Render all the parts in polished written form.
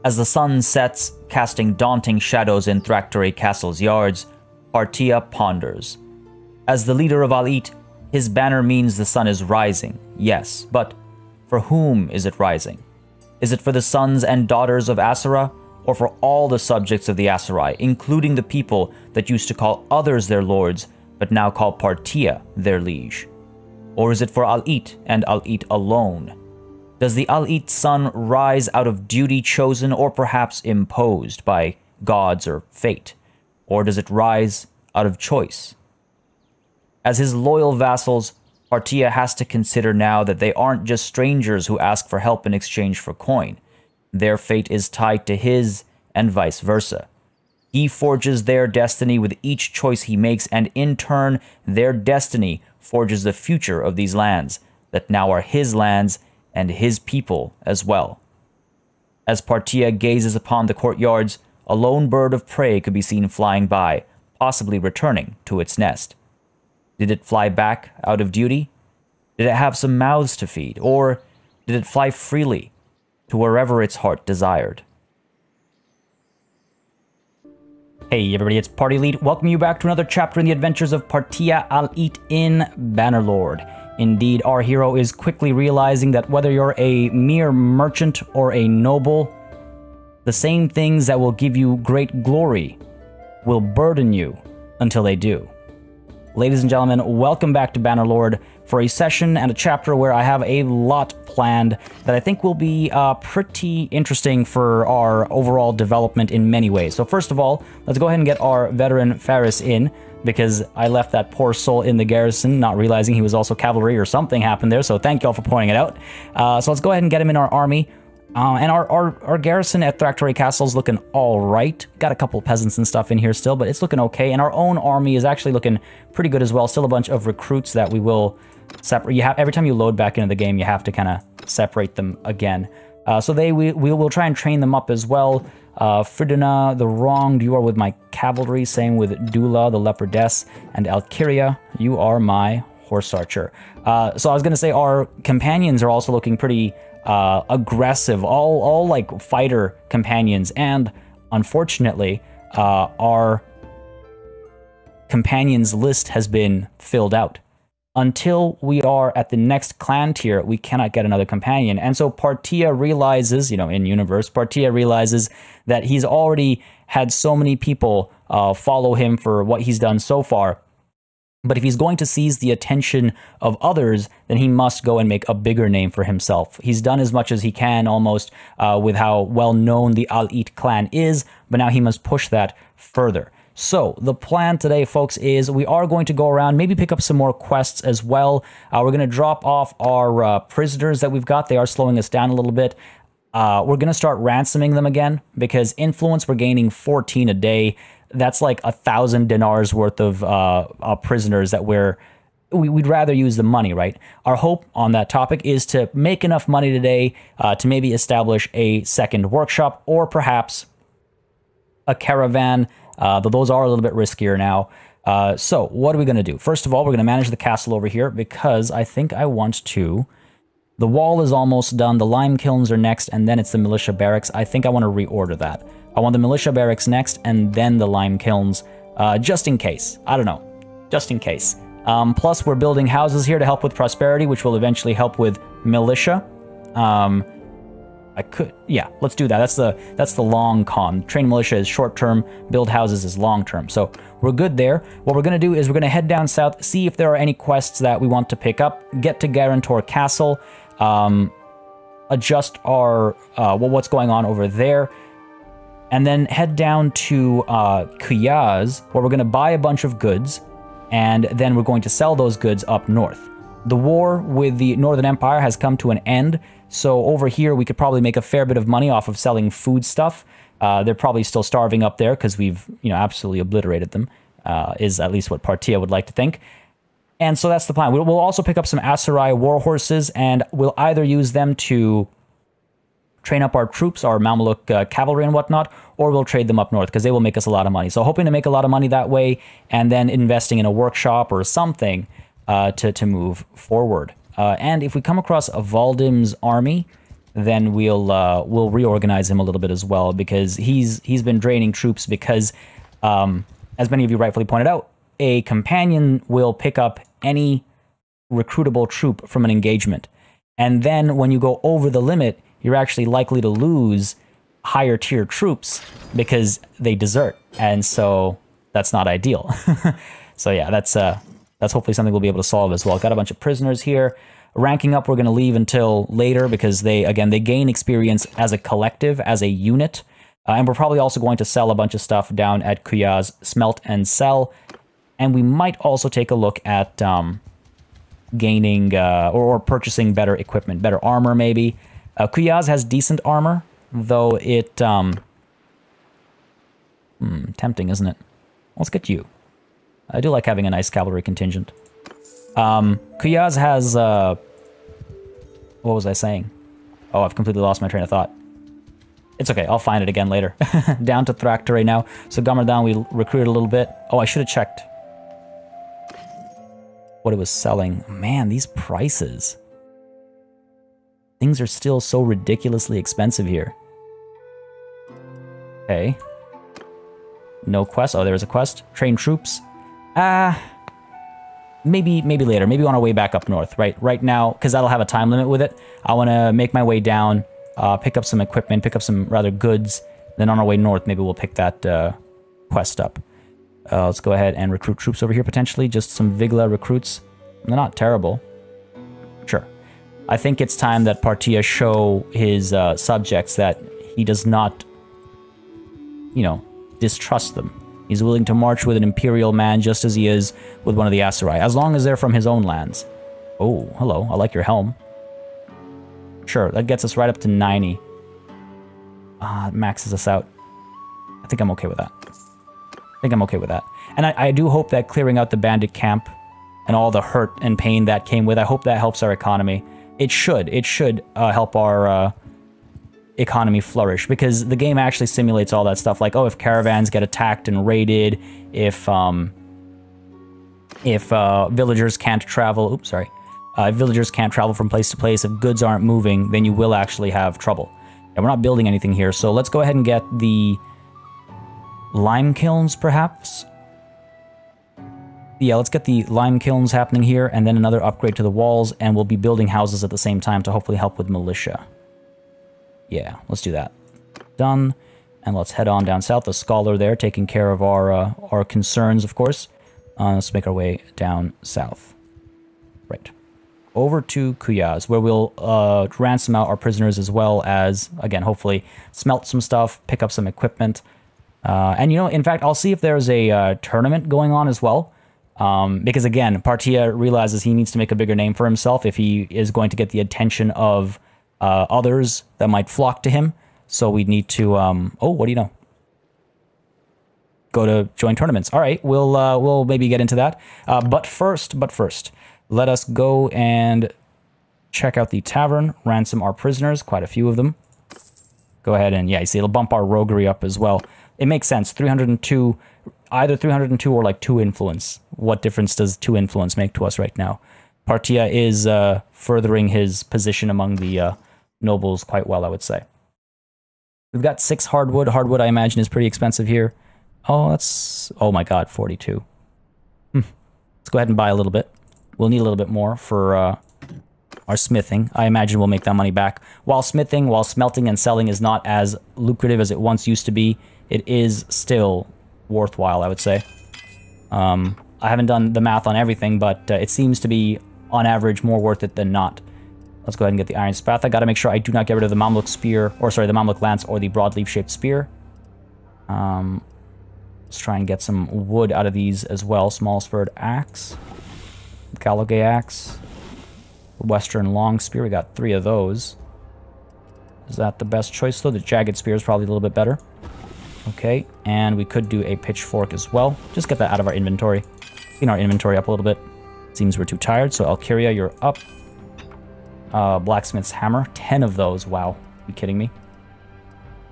As the sun sets, casting daunting shadows in Thraktori Castle's yards, Partia ponders. As the leader of Al-Eat, his banner means the sun is rising, yes, but for whom is it rising? Is it for the sons and daughters of Aserai, or for all the subjects of the Aserai, including the people that used to call others their lords, but now call Partia their liege? Or is it for Al-Eat and Al-Eat alone? Does the Al-Eat sun rise out of duty chosen or perhaps imposed by gods or fate? Or does it rise out of choice? As his loyal vassals, Partia has to consider now that they aren't just strangers who ask for help in exchange for coin. Their fate is tied to his, and vice versa. He forges their destiny with each choice he makes, and in turn, their destiny forges the future of these lands, that now are his lands, and his people as well. As Partia gazes upon the courtyards, a lone bird of prey could be seen flying by, possibly returning to its nest. Did it fly back out of duty? Did it have some mouths to feed? Or did it fly freely to wherever its heart desired? Hey everybody, it's Party Elite. Welcome you back to another chapter in the adventures of Partia Al-Eat in Bannerlord. Indeed, our hero is quickly realizing that whether you're a mere merchant or a noble, the same things that will give you great glory will burden you until they do. Ladies and gentlemen, welcome back to Bannerlord for a session and a chapter where I have a lot planned that I think will be pretty interesting for our overall development in many ways. So first of all, let's go ahead and get our veteran Faris in, because I left that poor soul in the garrison, not realizing he was also cavalry or something happened there, so thank y'all for pointing it out. So let's go ahead and get him in our army. And our garrison at Thraktori Castle is looking alright. Got a couple peasants and stuff in here still, but it's looking okay. And our own army is actually looking pretty good as well. Still a bunch of recruits that we will separate. Every time you load back into the game, you have to kind of separate them again. So we will try and train them up as well. Friduna, the Wronged, you are with my cavalry. Same with Dula, the Leopardess, and Alkiria, you are my horse archer. So I was going to say our companions are also looking pretty aggressive, all like fighter companions, and unfortunately, our companions list has been filled out. Until we are at the next clan tier, we cannot get another companion. And so Partia realizes, in universe, Partia realizes that he's already had so many people follow him for what he's done so far. But if he's going to seize the attention of others, then he must go and make a bigger name for himself. He's done as much as he can almost with how well known the Al-Eat clan is, but now he must push that further. So the plan today, folks, is we are going to go around, maybe pick up some more quests as well. We're going to drop off our prisoners that we've got. They are slowing us down a little bit. We're going to start ransoming them again, because influence, we're gaining 14 a day. That's like 1,000 dinars worth of prisoners that we'd rather use the money, right? Our hope on that topic is to make enough money today to maybe establish a second workshop, or perhaps a caravan, though those are a little bit riskier now. So what are we going to do? First of all, we're going to manage the castle over here, because I think I want to... The wall is almost done, the lime kilns are next, and then it's the militia barracks. I think I want to reorder that. I want the militia barracks next, and then the lime kilns, just in case. I don't know, just in case. Plus, we're building houses here to help with prosperity, which will eventually help with militia. Yeah, let's do that. That's the long con. Train militia is short term, build houses is long term. So we're good there. What we're going to do is we're going to head down south, see if there are any quests that we want to pick up, get to Garantor Castle, adjust our what's going on over there, and then head down to Kuyaz, where we're going to buy a bunch of goods, and then we're going to sell those goods up north. The war with the Northern Empire has come to an end, so over here we could probably make a fair bit of money off of selling food stuff. They're probably still starving up there because we've absolutely obliterated them, is at least what Partia would like to think. And so that's the plan. We'll also pick up some Aserai war horses, and we'll either use them to train up our troops, our Mameluke cavalry and whatnot, or we'll trade them up north, because they will make us a lot of money. So hoping to make a lot of money that way, and then investing in a workshop or something to move forward. And if we come across a Valdim's army, then we'll reorganize him a little bit as well, because he's been draining troops because, as many of you rightfully pointed out, a companion will pick up any recruitable troop from an engagement. And then when you go over the limit, you're actually likely to lose higher tier troops because they desert. And so that's not ideal. So yeah, that's hopefully something we'll be able to solve as well. Got a bunch of prisoners here. Ranking up, we're going to leave until later because they gain experience as a collective, as a unit. And we're probably also going to sell a bunch of stuff down at Kuyaz, smelt and sell. And we might also take a look at gaining or purchasing better equipment, better armor maybe. Kuyaz has decent armor, though it... tempting, isn't it? Let's get you. I do like having a nice cavalry contingent. Kuyaz has... what was I saying? Oh, I've completely lost my train of thought. It's okay, I'll find it again later. Down to Thrakta right now. So Gamardan, we recruited a little bit. Oh, I should have checked what it was selling. Man, these prices. Things are still so ridiculously expensive here. Okay. No quest. Oh, there was a quest. Train troops. Maybe later. Maybe on our way back up north. Right now, because that'll have a time limit with it. I want to make my way down, pick up some equipment, pick up some rather goods. Then on our way north, maybe we'll pick that quest up. Let's go ahead and recruit troops over here potentially. Just some Vigla recruits. They're not terrible. Sure. I think it's time that Partia show his subjects that he does not, you know, distrust them. He's willing to march with an imperial man just as he is with one of the Aserai, as long as they're from his own lands. Oh, hello. I like your helm. Sure, that gets us right up to 90. It maxes us out. I think I'm okay with that. And I do hope that clearing out the bandit camp and all the hurt and pain that came with, I hope that helps our economy. It should help our economy flourish, because the game actually simulates all that stuff. Like, oh, if caravans get attacked and raided, if villagers can't travel, if villagers can't travel from place to place, if goods aren't moving, then you will actually have trouble. And we're not building anything here, so let's go ahead and get the lime kilns, perhaps. Yeah, let's get the lime kilns happening here, and then another upgrade to the walls, and we'll be building houses at the same time to hopefully help with militia. Yeah, let's do that. Done. And let's head on down south. The scholar there taking care of our concerns, of course. Let's make our way down south. Right. Over to Kuyaz, where we'll ransom out our prisoners as well as, again, hopefully smelt some stuff, pick up some equipment. And, you know, in fact, I'll see if there's a tournament going on as well. Because, again, Partia realizes he needs to make a bigger name for himself if he is going to get the attention of others that might flock to him. So we need to, oh, what do you know? Go to join tournaments. All right, we'll maybe get into that. But first, let us go and check out the tavern, ransom our prisoners, quite a few of them. Go ahead and, yeah, you see, it'll bump our roguery up as well. It makes sense. 302, either 302 or like 2 influence. What difference does 2 influence make to us right now? Partia is furthering his position among the nobles quite well, I would say. We've got 6 hardwood. Hardwood, I imagine, is pretty expensive here. Oh, that's... oh my god, 42. Let's go ahead and buy a little bit. We'll need a little bit more for our smithing. I imagine we'll make that money back. While smelting and selling is not as lucrative as it once used to be, it is still worthwhile, I would say. I haven't done the math on everything, but it seems to be, on average, more worth it than not. Let's go ahead and get the Iron Spath. I gotta make sure I do not get rid of the Mamluk Spear, or sorry, the Mamluk Lance or the Broadleaf-shaped Spear. Let's try and get some wood out of these as well. Small Spurred Axe. Gallowgay Axe. Western Long Spear, we got 3 of those. Is that the best choice, though? The Jagged Spear is probably a little bit better. Okay, and we could do a Pitchfork as well. Just get that out of our inventory. Clean our inventory up a little bit. Seems we're too tired, so Alkyria, you're up. Blacksmith's Hammer, 10 of those, wow. Are you kidding me?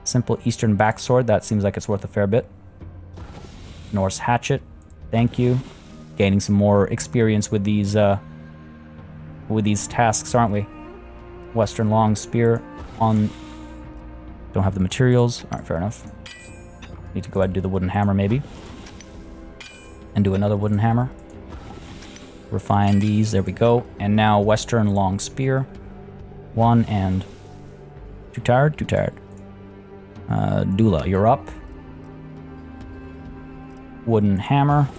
Simple Eastern Backsword, that seems like it's worth a fair bit. Norse Hatchet, thank you. Gaining some more experience with these tasks, aren't we? Western Long Spear, on... Don't have the materials. Alright, fair enough. Need to go ahead and do the wooden hammer, maybe. And do another wooden hammer. Refine these. There we go. And now Western long spear. 1 and... Too tired? Too tired. Dula, you're up. Wooden hammer.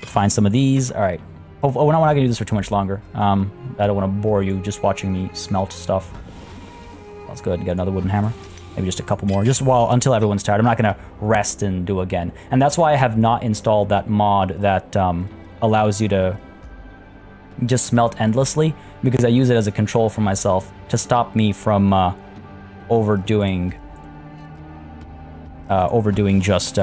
Find some of these. Alright. Oh, we're not going to do this for too much longer. I don't want to bore you just watching me smelt stuff. Let's go ahead and get another wooden hammer. Maybe just a couple more. Just until everyone's tired. I'm not going to rest and do again. And that's why I have not installed that mod that allows you to just smelt endlessly. Because I use it as a control for myself to stop me from overdoing just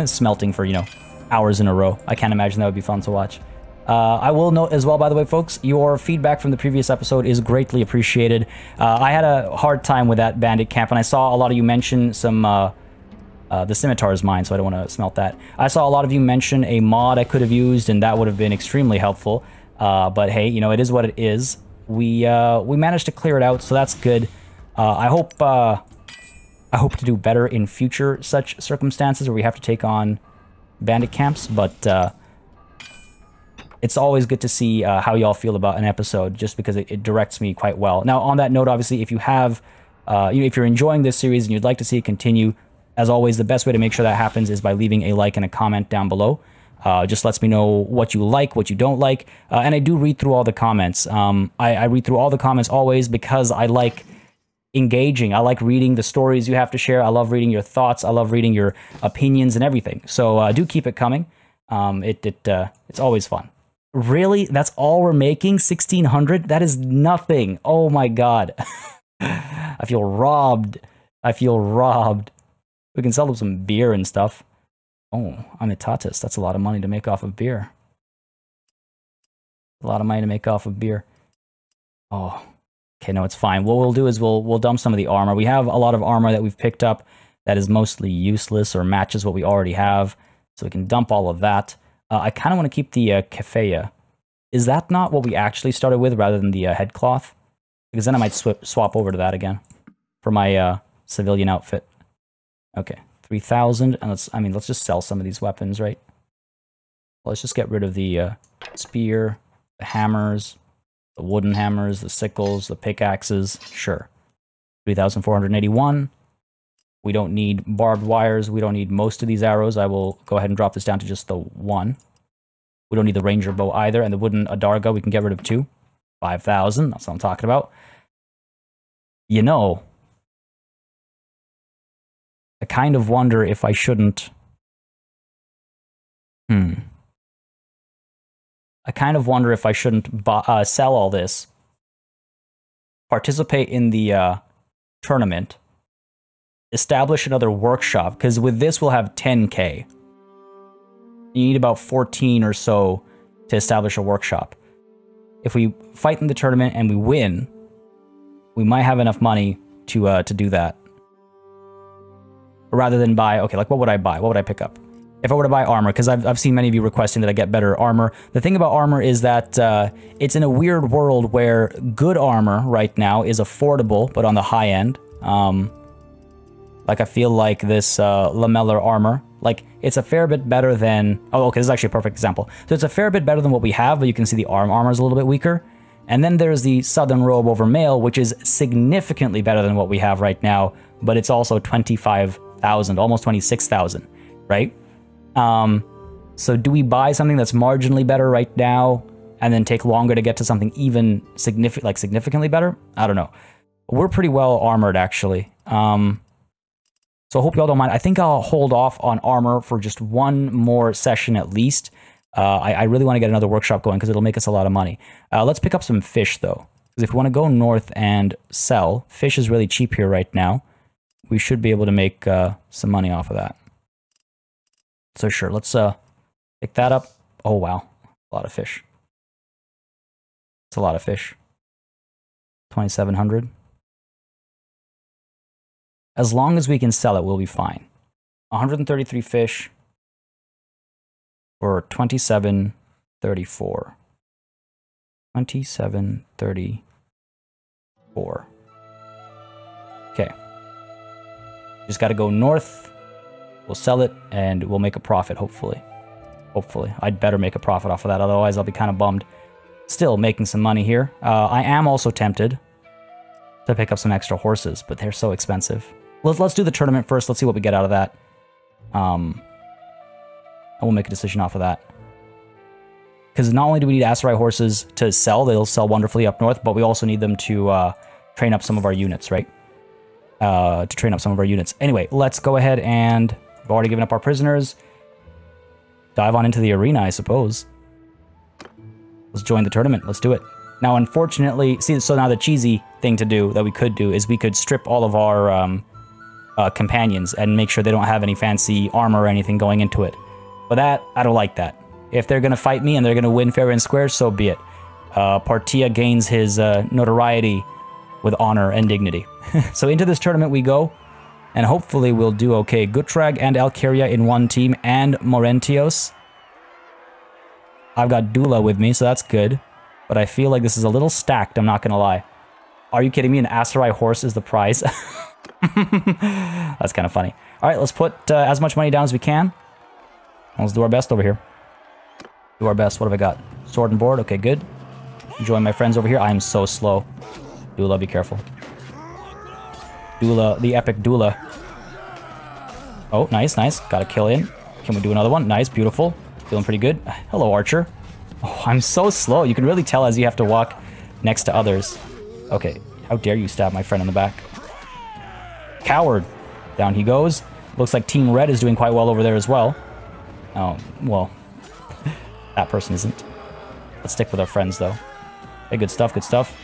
smelting for, you know, hours in a row. I can't imagine that would be fun to watch. I will note as well, by the way, folks, your feedback from the previous episode is greatly appreciated. I had a hard time with that bandit camp, and I saw a lot of you mention some... the scimitar is mine, so I don't want to smelt that. I saw a lot of you mention a mod I could have used, and that would have been extremely helpful. But hey, you know, it is what it is. We managed to clear it out, so that's good. I hope to do better in future such circumstances where we have to take on bandit camps, but it's always good to see how y'all feel about an episode, just because it directs me quite well. Now, on that note, obviously, if you have, if you're enjoying this series and you'd like to see it continue, as always, the best way to make sure that happens is by leaving a like and a comment down below. Just lets me know what you like, what you don't like, and I do read through all the comments. I read through all the comments always because I like engaging. I like reading the stories you have to share. I love reading your thoughts. I love reading your opinions and everything. So do keep it coming. It's always fun. Really? That's all we're making? 1,600? That is nothing. Oh my god. I feel robbed. I feel robbed. We can sell them some beer and stuff. Oh, Untitled. That's a lot of money to make off of beer. A lot of money to make off of beer. Oh. Okay, no, it's fine. What we'll do is we'll dump some of the armor. We have a lot of armor that we've picked up that is mostly useless or matches what we already have. So we can dump all of that. I kind of want to keep the kefaya. Is that not what we actually started with rather than the headcloth? Because then I might swap over to that again for my civilian outfit. Okay, 3,000. And let's just sell some of these weapons, right? Let's just get rid of the spear, the hammers, the wooden hammers, the sickles, the pickaxes. Sure. 3,481. We don't need barbed wires. We don't need most of these arrows. I will go ahead and drop this down to just the 1. We don't need the ranger bow either. And the wooden adarga, we can get rid of 2. 5,000. That's what I'm talking about. You know, I kind of wonder if I shouldn't... I kind of wonder if I shouldn't sell all this, participate in the tournament, establish another workshop, because with this we'll have 10k. You need about 14 or so to establish a workshop. If we fight in the tournament and we win, we might have enough money to do that. Rather than buy, okay, like what would I buy? What would I pick up? If I were to buy armor, because I've seen many of you requesting that I get better armor. The thing about armor is that it's in a weird world where good armor right now is affordable, but on the high end. Like I feel like this lamellar armor, like it's a fair bit better than... Oh, okay, this is actually a perfect example. So it's a fair bit better than what we have, but you can see the armor is a little bit weaker. And then there's the southern robe over mail, which is significantly better than what we have right now, but it's also 25,000, almost 26,000, right? So do we buy something that's marginally better right now and then take longer to get to something even significantly better? I don't know. We're pretty well armored, actually. So I hope y'all don't mind. I think I'll hold off on armor for just one more session at least. I really want to get another workshop going because it'll make us a lot of money. Let's pick up some fish, though. Because if we want to go north and sell, fish is really cheap here right now. We should be able to make some money off of that. So sure, let's pick that up. Oh, wow. A lot of fish. It's a lot of fish. 2,700. As long as we can sell it, we'll be fine. 133 fish for 2734. 2734. Just got to go north. We'll sell it, and we'll make a profit, hopefully. Hopefully. I'd better make a profit off of that, otherwise I'll be kind of bummed. Still making some money here. I am also tempted to pick up some extra horses, but they're so expensive. Let's do the tournament first. Let's see what we get out of that. And we'll make a decision off of that. Because not only do we need Aserai horses to sell, they'll sell wonderfully up north, but we also need them to train up some of our units, right? To train up some of our units. Anyway, let's go ahead and... We've already given up our prisoners. Dive on into the arena, I suppose. Let's join the tournament. Let's do it. Now, unfortunately... See, so now the cheesy thing to do, that we could do, is we could strip all of our companions and make sure they don't have any fancy armor or anything going into it. But that, I don't like that. If they're going to fight me and they're going to win fair and square, so be it. Partia gains his notoriety with honor and dignity. So into this tournament we go, and hopefully we'll do okay. Gutrag and Alcaria in one team, and Morentios. I've got Dula with me, so that's good. But I feel like this is a little stacked, I'm not going to lie. Are you kidding me? An Aserai horse is the prize? That's kind of funny. Alright, let's put as much money down as we can. Let's do our best over here. Do our best. What have I got? Sword and board. Okay, good. Join my friends over here. I am so slow. Dula, be careful. Dula, the epic Dula. Oh, nice, nice. Got a kill in. Can we do another one? Nice, beautiful. Feeling pretty good. Hello, Archer. Oh, I'm so slow. You can really tell as you have to walk next to others. Okay, how dare you stab my friend in the back. Coward. Down he goes. Looks like Team Red is doing quite well over there as well. Oh, well... That person isn't. Let's stick with our friends, though. Hey, good stuff, good stuff.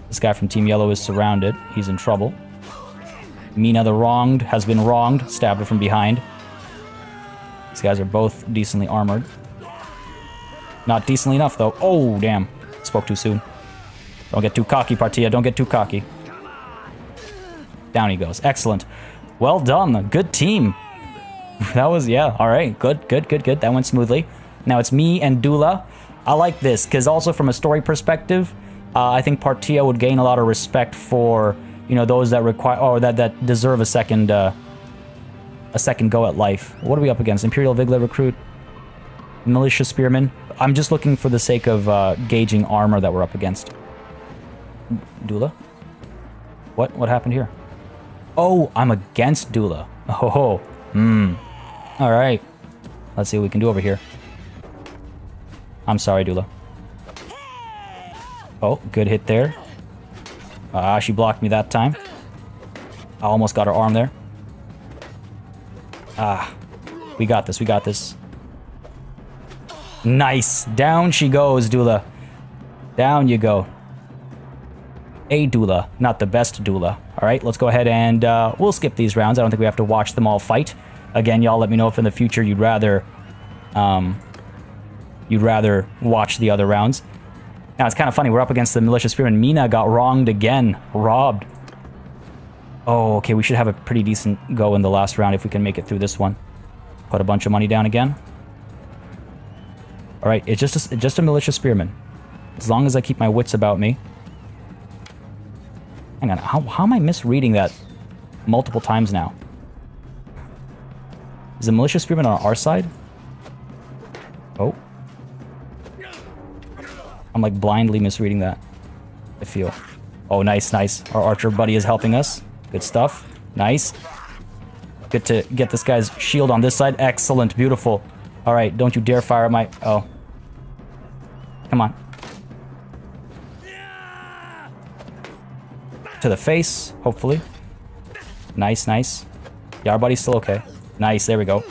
This guy from Team Yellow is surrounded. He's in trouble. Mina the Wronged has been wronged. Stabbed her from behind. These guys are both decently armored. Not decently enough, though. Oh, damn. Spoke too soon. Don't get too cocky, Partia. Don't get too cocky. Down he goes. Excellent. Well done. Good team. That was, yeah, all right. Good, good, good, good. That went smoothly. Now it's me and Dula. I like this, because also from a story perspective, I think Partia would gain a lot of respect for, you know, those that require, or that deserve a second go at life. What are we up against? Imperial Vigla recruit? Militia Spearmen? I'm just looking for the sake of gauging armor that we're up against. Dula? What happened here? Oh, I'm against Dula. Oh, all right. Let's see what we can do over here. I'm sorry, Dula. Oh, good hit there. She blocked me that time. I almost got her arm there. We got this, we got this. Nice. Down she goes, Dula. Down you go. A Dula, not the best Dula. Alright, let's go ahead and we'll skip these rounds. I don't think we have to watch them all fight. Again, y'all let me know if in the future you'd rather watch the other rounds. Now, it's kind of funny. We're up against the Militia Spearman. Mina got wronged again. Robbed. Oh, okay. We should have a pretty decent go in the last round if we can make it through this one. Put a bunch of money down again. All right. It's just a Militia Spearman. As long as I keep my wits about me. Hang on. How am I misreading that multiple times now? Is the Militia Spearman on our side? Oh. I'm like blindly misreading that, I feel. Oh, nice, nice. Our archer buddy is helping us. Good stuff. Nice. Good to get this guy's shield on this side. Excellent, beautiful. All right, don't you dare fire at my... Oh. Come on. To the face, hopefully. Nice, nice. Yeah, our buddy's still okay. Nice, there we go.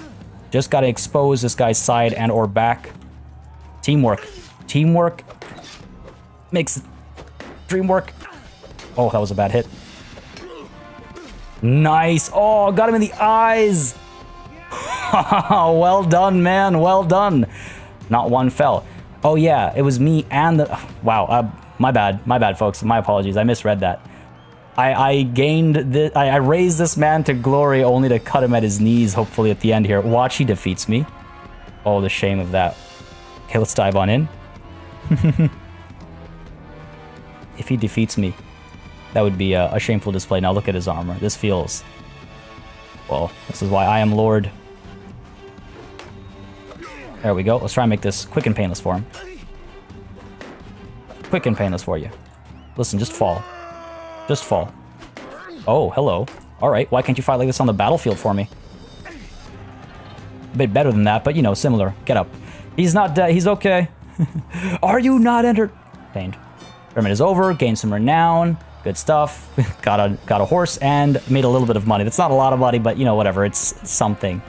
Just gotta expose this guy's side and or back. Teamwork. Teamwork makes dream work. Oh, that was a bad hit. Nice. Oh, got him in the eyes. Well done, man. Well done. Not one fell. Oh, yeah. It was me and the... Wow. My bad. My bad, folks. My apologies. I misread that. I gained this... I raised this man to glory only to cut him at his knees, hopefully, at the end here. Watch, he defeats me. Oh, the shame of that. Okay, let's dive on in. If he defeats me, that would be a shameful display. Now look at his armor. This feels Well, this is why I am Lord. There we go. Let's try and make this quick and painless for him. Quick and painless for you. Listen, just fall. Just fall. Oh, hello. Alright, why can't you fight like this on the battlefield for me? A bit better than that, but you know, similar. Get up. He's not dead. He's okay. Are you not entertained? Tournament is over. Gained some renown. Good stuff. got a horse and made a little bit of money. That's not a lot of money, but you know, whatever. It's something.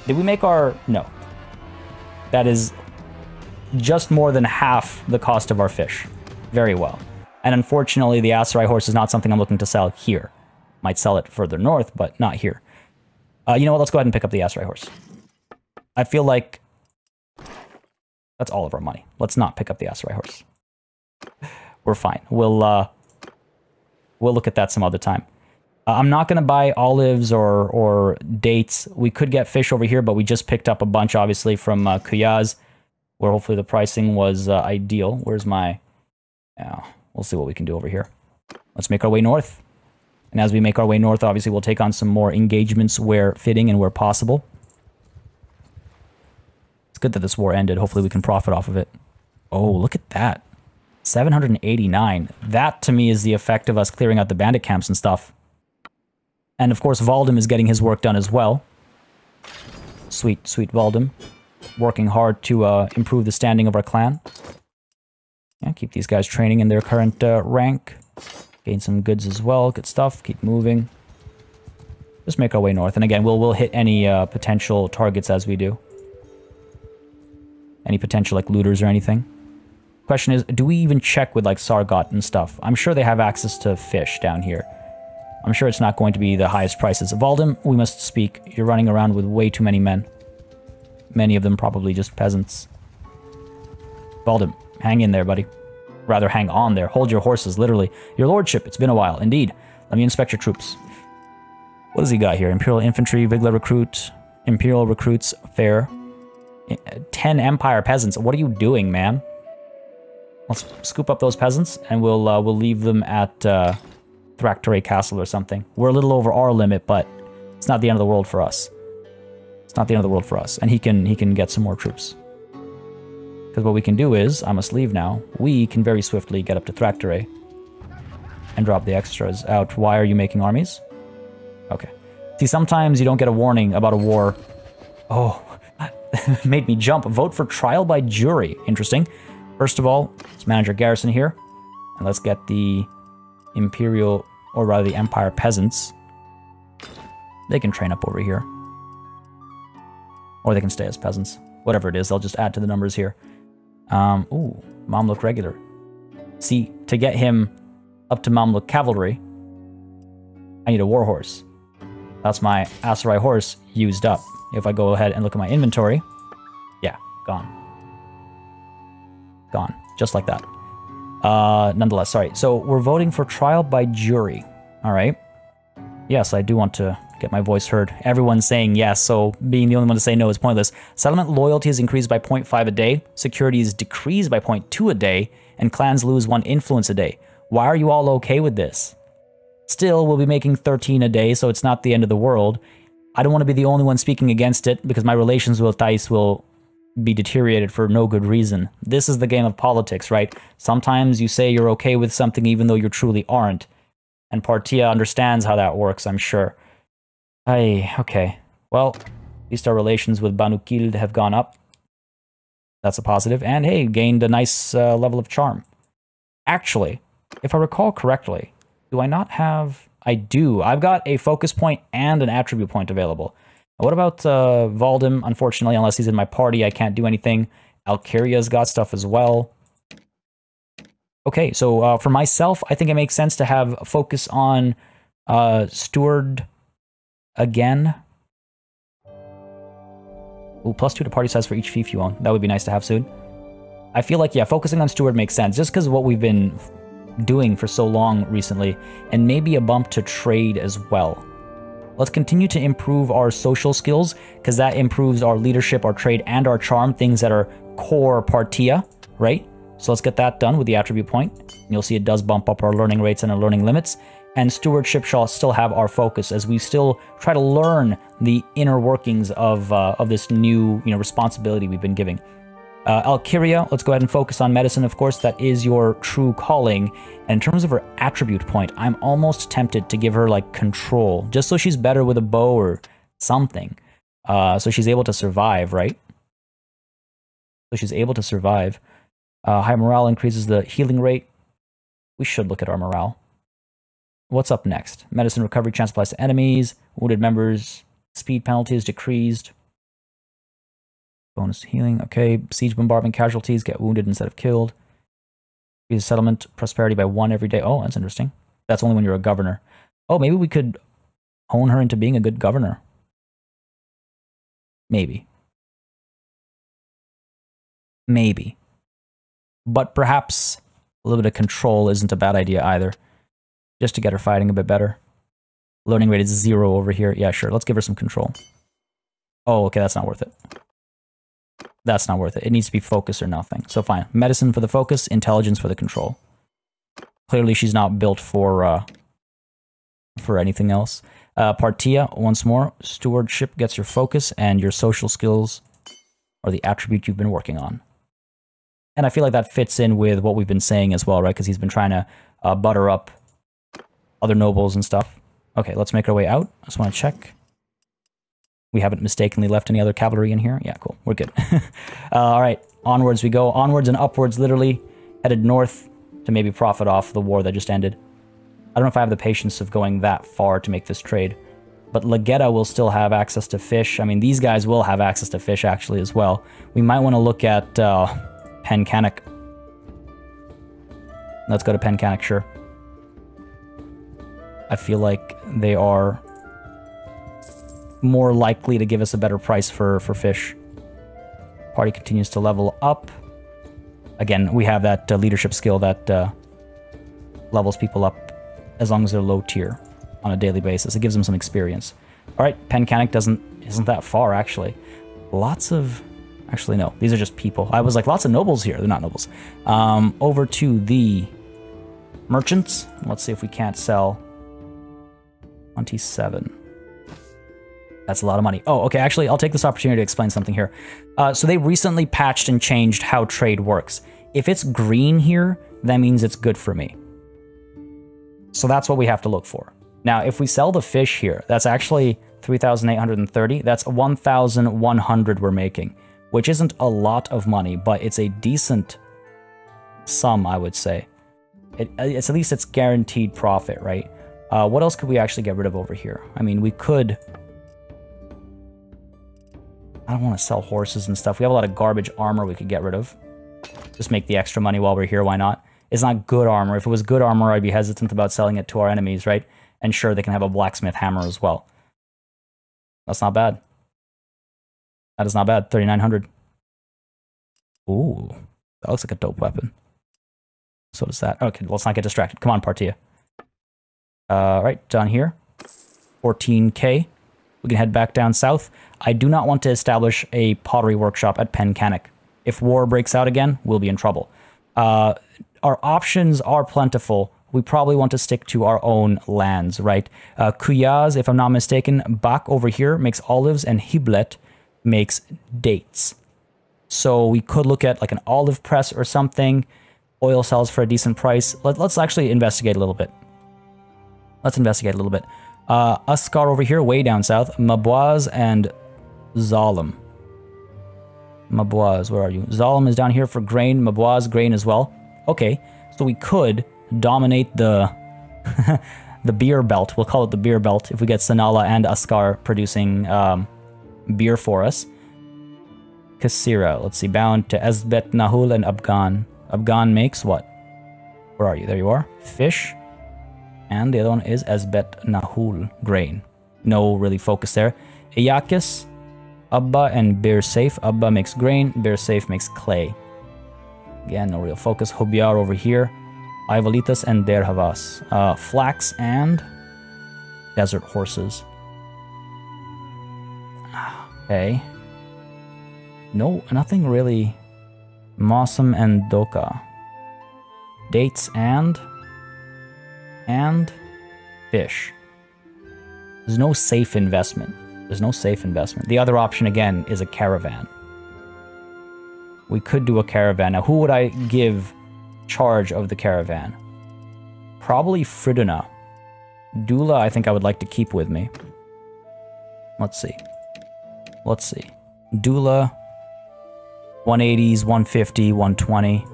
Did we make our... No. That is just more than half the cost of our fish. Very well. And unfortunately, the Aserai horse is not something I'm looking to sell here. Might sell it further north, but not here. You know what? Let's go ahead and pick up the Aserai horse. I feel like that's all of our money. Let's not pick up the Aserai horse. We're fine. We'll look at that some other time. I'm not going to buy olives or dates. We could get fish over here, but we just picked up a bunch, obviously, from Kuyaz, where hopefully the pricing was ideal. Where's my... Yeah, we'll see what we can do over here. Let's make our way north. And as we make our way north, obviously, we'll take on some more engagements where fitting and where possible. It's good that this war ended. Hopefully, we can profit off of it. Oh, look at that. 789. That, to me, is the effect of us clearing out the bandit camps and stuff. And, of course, Valdem is getting his work done as well. Sweet, sweet Valdem. Working hard to improve the standing of our clan. Yeah, keep these guys training in their current rank. Gain some goods as well. Good stuff. Keep moving. Just make our way north. And again, we'll hit any potential targets as we do. Any potential, like, looters or anything. Question is, do we even check with, like, Sargot and stuff? I'm sure they have access to fish down here. I'm sure it's not going to be the highest prices. Valdem, we must speak. You're running around with way too many men. Many of them probably just peasants. Valdem, hang in there, buddy. Rather, hang on there. Hold your horses, literally. Your lordship, it's been a while. Indeed. Let me inspect your troops. What does he got here? Imperial infantry, Vigla recruit, Imperial recruits, fair. 10 Empire peasants. What are you doing, man? Let's scoop up those peasants, and we'll leave them at Thractoray Castle or something. We're a little over our limit, but it's not the end of the world for us. It's not the end of the world for us, and he can get some more troops. Because what we can do is, I must leave now. We can very swiftly get up to Thractoray and drop the extras out. Why are you making armies? Okay. See, sometimes you don't get a warning about a war. Oh, made me jump. Vote for trial by jury. Interesting. First of all, let's manage our garrison here. And let's get the Imperial, or rather the Empire peasants. They can train up over here. Or they can stay as peasants. Whatever it is, they'll just add to the numbers here. Ooh, Mamluk regular. See, to get him up to Mamluk cavalry, I need a war horse. That's my Aserai horse used up. If I go ahead and look at my inventory, yeah, gone. Gone. Just like that. Nonetheless, sorry. So we're voting for trial by jury. All right. Yes, I do want to get my voice heard. Everyone's saying yes, so being the only one to say no is pointless. Settlement loyalty is increased by 0.5 a day. Security is decreased by 0.2 a day. And clans lose 1 influence a day. Why are you all okay with this? Still, we'll be making 13 a day, so it's not the end of the world. I don't want to be the only one speaking against it, because my relations with Thais will be deteriorated for no good reason. This is the game of politics, right? Sometimes you say you're okay with something even though you truly aren't. And Partia understands how that works, I'm sure. Okay. Well, at least our relations with Banu Kild have gone up. That's a positive. And hey, gained a nice level of charm. Actually, if I recall correctly, do I not have... I do. I've got a focus point and an attribute point available. What about Valdem? Unfortunately, unless he's in my party, I can't do anything. Alkaria's got stuff as well. Okay, so for myself, I think it makes sense to have focus on Steward again. Ooh, +2 to party size for each fief you own. That would be nice to have soon. I feel like, yeah, focusing on Steward makes sense, just because of what we've been doing for so long recently, and maybe a bump to trade as well. Let's continue to improve our social skills, because that improves our leadership, our trade, and our charm, things that are core Partia, right? So let's get that done with the attribute point. And you'll see it does bump up our learning rates and our learning limits. And stewardship shall still have our focus as we still try to learn the inner workings of this new responsibility we've been giving. Alkyria, let's go ahead and focus on medicine, of course. That is your true calling. And in terms of her attribute point, I'm almost tempted to give her like control, just so she's better with a bow or something. So she's able to survive, right? So she's able to survive. High morale increases the healing rate. We should look at our morale. What's up next? Medicine recovery chance applies to enemies. Wounded members. Speed penalty is decreased. Bonus healing. Okay. Siege bombardment casualties get wounded instead of killed. Increases settlement prosperity by 1 every day. Oh, that's interesting. That's only when you're a governor. Oh, maybe we could hone her into being a good governor. Maybe. Maybe. But perhaps a little bit of control isn't a bad idea either. Just to get her fighting a bit better. Learning rate is 0 over here. Yeah, sure. Let's give her some control. Oh, okay. That's not worth it. That's not worth it. It needs to be focus or nothing. So fine. Medicine for the focus, intelligence for the control. Clearly she's not built for anything else. Partia, once more. Stewardship gets your focus, and your social skills are the attribute you've been working on. And I feel like that fits in with what we've been saying as well, right? Because he's been trying to butter up other nobles and stuff. Okay, let's make our way out. I just want to check. We haven't mistakenly left any other cavalry in here. Yeah, cool. We're good. All right, onwards we go. Onwards and upwards, literally. Headed north to maybe profit off the war that just ended. I don't know if I have the patience of going that far to make this trade. But Legetta will still have access to fish. I mean, these guys will have access to fish, actually, as well. We might want to look at Pencanic. Let's go to Pencanic, sure. I feel like they are more likely to give us a better price for fish. Party continues to level up. Again, we have that leadership skill that levels people up as long as they're low tier on a daily basis. It gives them some experience. All right, Pencanic isn't that far, actually. Lots of... Actually, no. These are just people. I was like, lots of nobles here. They're not nobles. Over to the merchants. Let's see if we can't sell 27. That's a lot of money. Oh, okay. Actually, I'll take this opportunity to explain something here. So they recently patched and changed how trade works. If it's green here, that means it's good for me. So that's what we have to look for. Now, if we sell the fish here, that's actually 3,830. That's 1,100 we're making, which isn't a lot of money, but it's a decent sum, I would say. It's at least it's guaranteed profit, right? What else could we actually get rid of over here? I mean, we could... I don't want to sell horses and stuff. We have a lot of garbage armor we could get rid of. Just make the extra money while we're here, why not? It's not good armor. If it was good armor, I'd be hesitant about selling it to our enemies, right? And sure, they can have a blacksmith hammer as well. That's not bad. That is not bad. 3,900. Ooh, that looks like a dope weapon. So does that. Okay, let's not get distracted. Come on, Partia. Right, down here. 14k. We can head back down south. I do not want to establish a pottery workshop at Pencanic. If war breaks out again, we'll be in trouble. Our options are plentiful. We probably want to stick to our own lands, right? Kuyaz, if I'm not mistaken, Bak over here makes olives, and Hiblet makes dates. So we could look at like an olive press or something. Oil sells for a decent price. Let's actually investigate a little bit. Let's investigate a little bit. Uskar over here, way down south. Maboise and Zalem. Maboise, where are you? Zalem is down here for grain. Maboise, grain as well. Okay, so we could dominate the the beer belt. We'll call it the beer belt if we get Sanala and Uskar producing beer for us. Kasira, let's see, bound to Esbet Nahul and Abgan. Abgan makes what? Where are you? There you are. Fish. And the other one is Esbet Nahul, grain. No really focus there. Iyakis, Abba, and Beer Safe. Abba makes grain, Beer Safe makes clay. Again, no real focus. Hubyar over here. Ivalitas and Der Havas. Flax and desert horses. Okay. No, nothing really. Mossam and Doka. Dates and fish. There's no safe investment. There's no safe investment. The other option, again, is a caravan. We could do a caravan. Now, who would I give charge of the caravan? Probably Friduna. Dula, I think I would like to keep with me. Let's see. Let's see. Dula, 180s, 150, 120.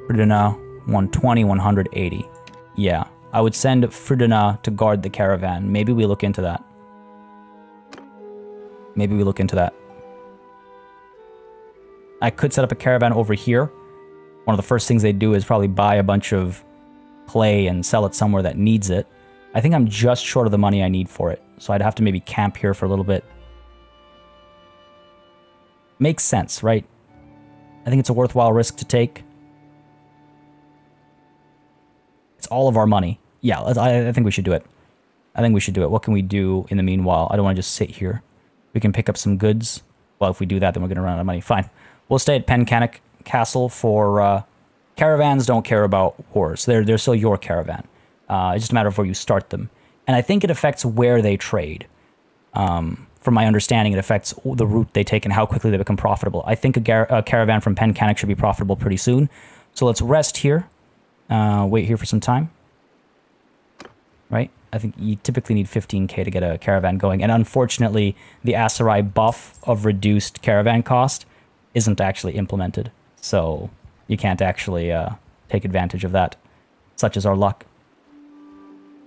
Friduna, 120, 180. Yeah, I would send Friduna to guard the caravan. Maybe we look into that. Maybe we look into that. I could set up a caravan over here. One of the first things they do is probably buy a bunch of clay and sell it somewhere that needs it. I think I'm just short of the money I need for it, so I'd have to maybe camp here for a little bit. Makes sense, right? I think it's a worthwhile risk to take. It's all of our money. Yeah, I think we should do it. I think we should do it. What can we do in the meanwhile? I don't want to just sit here. We can pick up some goods. Well, if we do that, then we're going to run out of money. Fine. We'll stay at Pencannock Castle for... caravans don't care about wars. They're still your caravan. It's just a matter of where you start them. And I think it affects where they trade. From my understanding, it affects the route they take and how quickly they become profitable. I think a caravan from Pencannock should be profitable pretty soon. So let's rest here. Wait here for some time. Right? I think you typically need 15k to get a caravan going. And unfortunately, the Aserai buff of reduced caravan cost isn't actually implemented. So you can't actually take advantage of that. Such is our luck.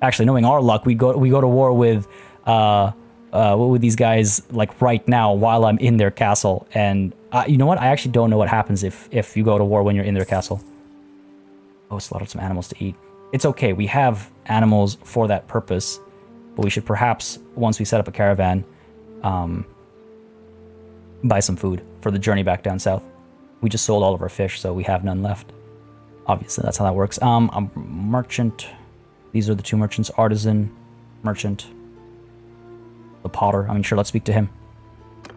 Actually, knowing our luck, we go to war with these guys like right now while I'm in their castle. And you know what? I actually don't know what happens if you go to war when you're in their castle. Oh, slaughtered some animals to eat. It's okay. We have animals for that purpose, but we should perhaps, once we set up a caravan, buy some food for the journey back down south. We just sold all of our fish, so we have none left. Obviously, that's how that works. A merchant. These are the two merchants. Artisan, merchant, the potter. I mean, sure, let's speak to him.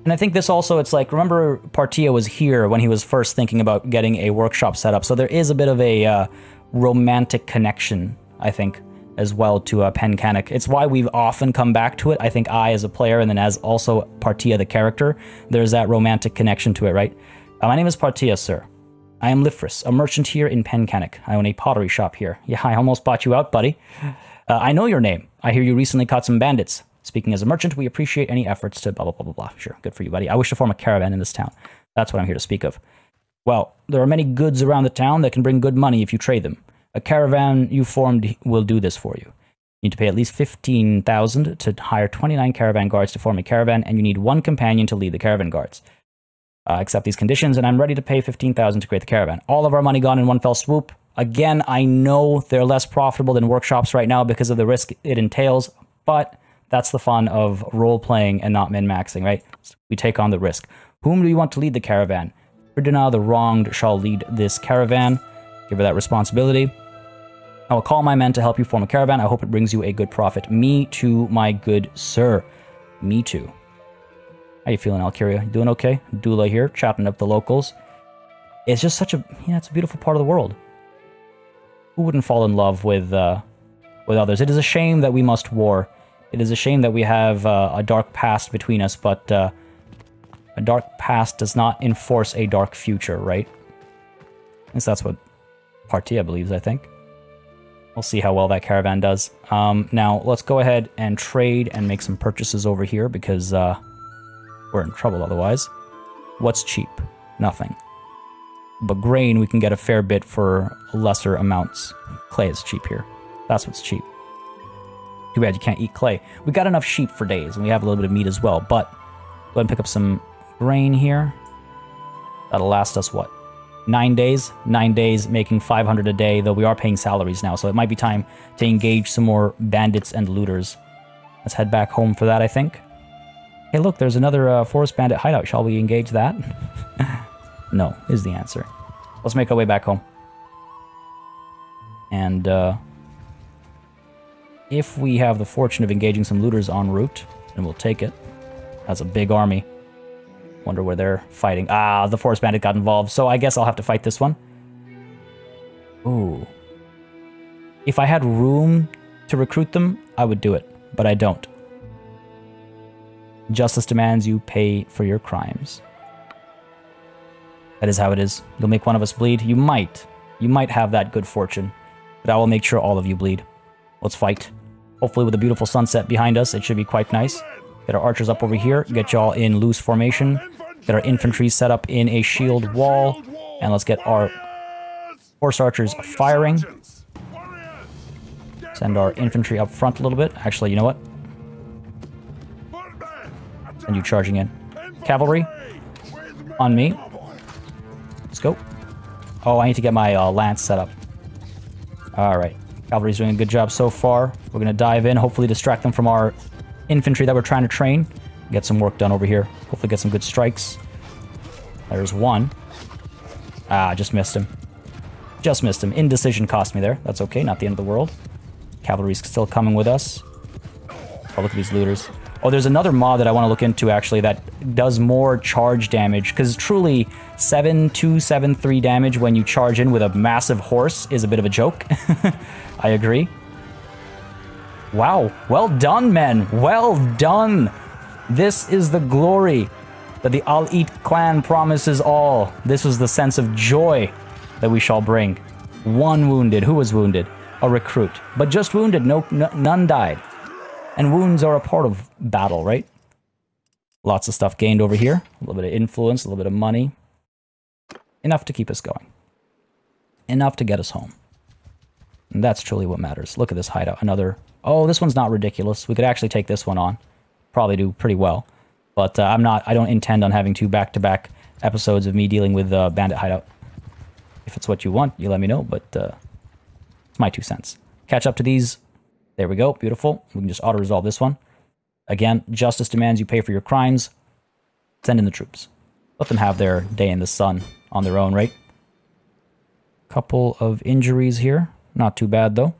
And I think this also, it's like, remember Partia was here when he was first thinking about getting a workshop set up. So there is a bit of a romantic connection, I think, as well to Pencannock. It's why we've often come back to it. I think I, as a player, and then as also Partia, the character, there's that romantic connection to it, right? My name is Partia, sir. I am Lifris, a merchant here in Pencannock. I own a pottery shop here. Yeah, I almost bought you out, buddy. I know your name. I hear you recently caught some bandits. Speaking as a merchant, we appreciate any efforts to blah, blah, blah, blah, blah. Sure, good for you, buddy. I wish to form a caravan in this town. That's what I'm here to speak of. Well, there are many goods around the town that can bring good money if you trade them. A caravan you formed will do this for you. You need to pay at least 15,000 to hire 29 caravan guards to form a caravan, and you need one companion to lead the caravan guards. Accept these conditions, and I'm ready to pay 15,000 to create the caravan. All of our money gone in one fell swoop. Again, I know they're less profitable than workshops right now because of the risk it entails, but that's the fun of role-playing and not min-maxing, right? We take on the risk. Whom do you want to lead the caravan? Friduna, the wronged, shall lead this caravan. Give her that responsibility. I will call my men to help you form a caravan. I hope it brings you a good profit. Me too, my good sir. Me too. How you feeling, Alcuria? Doing okay? Dula here, chopping up the locals. It's just such a, it's a beautiful part of the world. Who wouldn't fall in love with others? It is a shame that we must war. It is a shame that we have a dark past between us, but a dark past does not enforce a dark future, right? At least that's what Partia believes, I think. We'll see how well that caravan does. Now, let's go ahead and trade and make some purchases over here because we're in trouble otherwise. What's cheap? Nothing. But grain, we can get a fair bit for lesser amounts. Clay is cheap here. That's what's cheap. Too bad you can't eat clay. We got enough sheep for days, and we have a little bit of meat as well, but go ahead and pick up some grain here. That'll last us, what, 9 days? 9 days, making 500 a day, though we are paying salaries now, so it might be time to engage some more bandits and looters. Let's head back home for that, I think. Hey, look, there's another forest bandit hideout. Shall we engage that? No, is the answer. Let's make our way back home. And, if we have the fortune of engaging some looters en route, then we'll take it. That's a big army. Wonder where they're fighting. Ah, the forest bandit got involved, so I guess I'll have to fight this one. Ooh, If I had room to recruit them, I would do it, but I don't. Justice demands you pay for your crimes. That is how it is. You'll make one of us bleed. You might. You might have that good fortune, but I will make sure all of you bleed. Let's fight. Hopefully with a beautiful sunset behind us, it should be quite nice. Get our archers up over here. Get y'all in loose formation. Get our infantry set up in a shield wall. And let's get our horse archers firing. Send our infantry up front a little bit. Actually, you know what? Send you charging in. Cavalry, on me. Let's go. Oh, I need to get my lance set up. Alright. Cavalry's doing a good job so far. We're going to dive in, hopefully distract them from our infantry that we're trying to train. Get some work done over here. Hopefully get some good strikes. There's one. Ah, just missed him. Just missed him. Indecision cost me there. That's okay, not the end of the world. Cavalry's still coming with us. Oh, look at these looters. Oh, there's another mod that I want to look into, actually, that does more charge damage. Because truly, 7-2-7-3 damage when you charge in with a massive horse is a bit of a joke. I agree. Wow. Well done, men. Well done. This is the glory that the Al-Eat clan promises all. This was the sense of joy that we shall bring. One wounded. Who was wounded? A recruit. But just wounded. None died. And wounds are a part of battle, right? Lots of stuff gained over here. A little bit of influence, a little bit of money. Enough to keep us going. Enough to get us home. And that's truly what matters. Look at this hideout. Another... Oh, this one's not ridiculous. We could actually take this one on. Probably do pretty well. But I don't intend on having two back-to-back episodes of me dealing with Bandit Hideout. If it's what you want, you let me know. But it's my 2 cents. Catch up to these... There we go. Beautiful. We can just auto-resolve this one. Again, justice demands you pay for your crimes. Send in the troops. Let them have their day in the sun on their own, right? Couple of injuries here. Not too bad, though.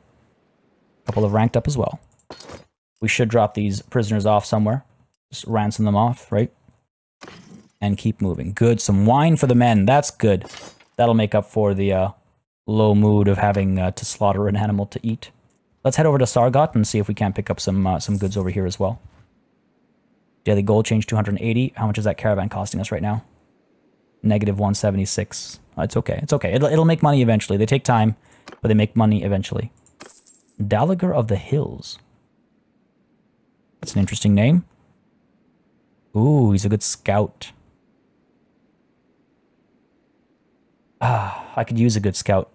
Couple of ranked up as well. We should drop these prisoners off somewhere. Just ransom them off, right? And keep moving. Good. Some wine for the men. That's good. That'll make up for the low mood of having to slaughter an animal to eat. Let's head over to Sargot and see if we can't pick up some goods over here as well. Daily gold change 280. How much is that caravan costing us right now? Negative 176. It's okay. It's okay. It'll make money eventually. They take time, but they make money eventually. Dalagar of the Hills. That's an interesting name. Ooh, he's a good scout. Ah, I could use a good scout,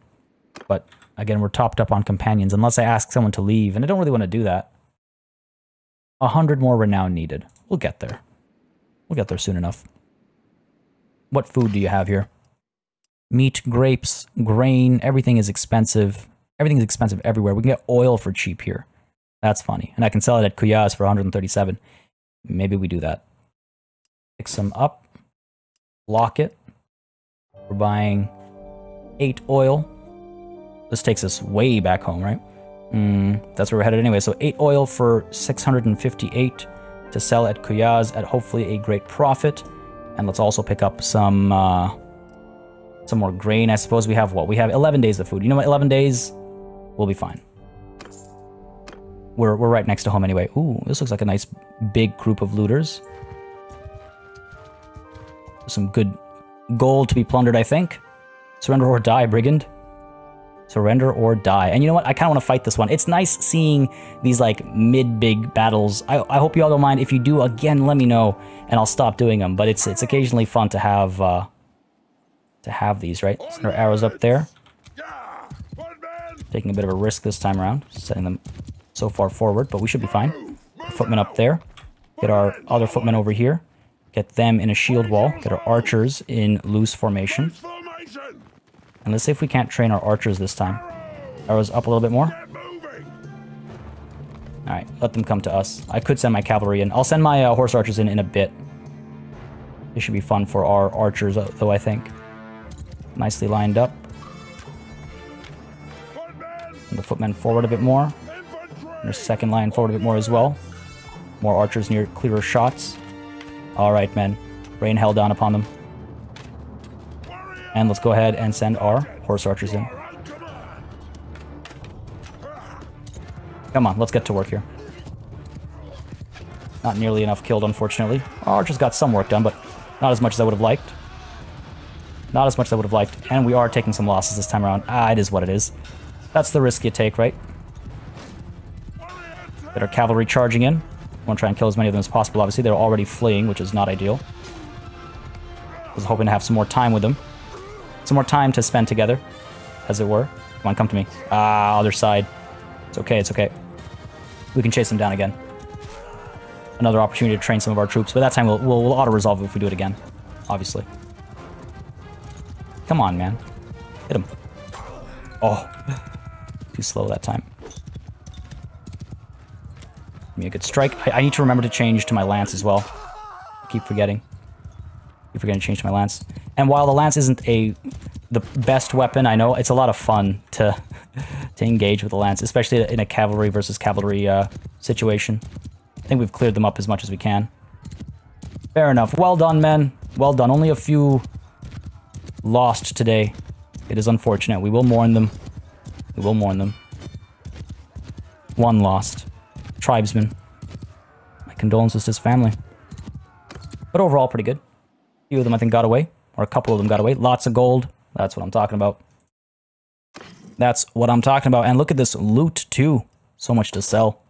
but... Again, we're topped up on companions, unless I ask someone to leave, and I don't really want to do that. 100 more renown needed. We'll get there. We'll get there soon enough. What food do you have here? Meat, grapes, grain, everything is expensive. Everything is expensive everywhere. We can get oil for cheap here. That's funny. And I can sell it at Kuyaz for 137. Maybe we do that. Pick some up. Lock it. We're buying 8 oil. This takes us way back home, right? That's where we're headed anyway. So 8 oil for 658 to sell at Kuyaz at hopefully a great profit. And let's also pick up some more grain. I suppose we have what? We have 11 days of food. You know what? 11 days, we'll be fine. We're right next to home anyway. Ooh, this looks like a nice big group of looters. Some good gold to be plundered, I think. Surrender or die, brigand. Surrender or die. And you know what? I kind of want to fight this one. It's nice seeing these, like, mid-big battles. I hope you all don't mind. If you do, again, let me know, and I'll stop doing them. But it's occasionally fun to have these, right? Send our arrows up there. Taking a bit of a risk this time around. Setting them so far forward, but we should be fine. Footmen up there. Get our other footmen over here. Get them in a shield wall. Get our archers in loose formation. And let's see if we can't train our archers this time. Arrows up a little bit more. Alright, let them come to us. I could send my cavalry in. I'll send my horse archers in a bit. This should be fun for our archers, though, I think. Nicely lined up. And the footmen forward a bit more. And their second line forward a bit more as well. More archers near clearer shots. Alright, men. Rain hell down upon them. And let's go ahead and send our horse archers in. Come on, let's get to work here. Not nearly enough killed, unfortunately. Archer's got some work done, but not as much as I would have liked. Not as much as I would have liked. And we are taking some losses this time around. It is what it is. That's the risk you take, right? Get our cavalry charging in. Want to try and kill as many of them as possible, obviously. They're already fleeing, which is not ideal. I was hoping to have some more time with them. Some more time to spend together, as it were. Come on, come to me. Other side. It's okay, it's okay. We can chase them down again. Another opportunity to train some of our troops, but that time we'll auto-resolve if we do it again, obviously. Come on, man. Hit him. Oh, too slow that time. Give me a good strike. I need to remember to change to my lance as well. I keep forgetting. Keep forgetting to change to my lance. And while the lance isn't the best weapon, I know it's a lot of fun to engage with the lance, especially in a cavalry versus cavalry situation. I think we've cleared them up as much as we can. Fair enough. Well done, men. Well done. Only a few lost today. It is unfortunate. We will mourn them. We will mourn them. One lost. Tribesman. My condolences to his family. But overall, pretty good. A few of them, I think, got away. Or a couple of them got away. Lots of gold. That's what I'm talking about. That's what I'm talking about. And look at this loot, too. So much to sell.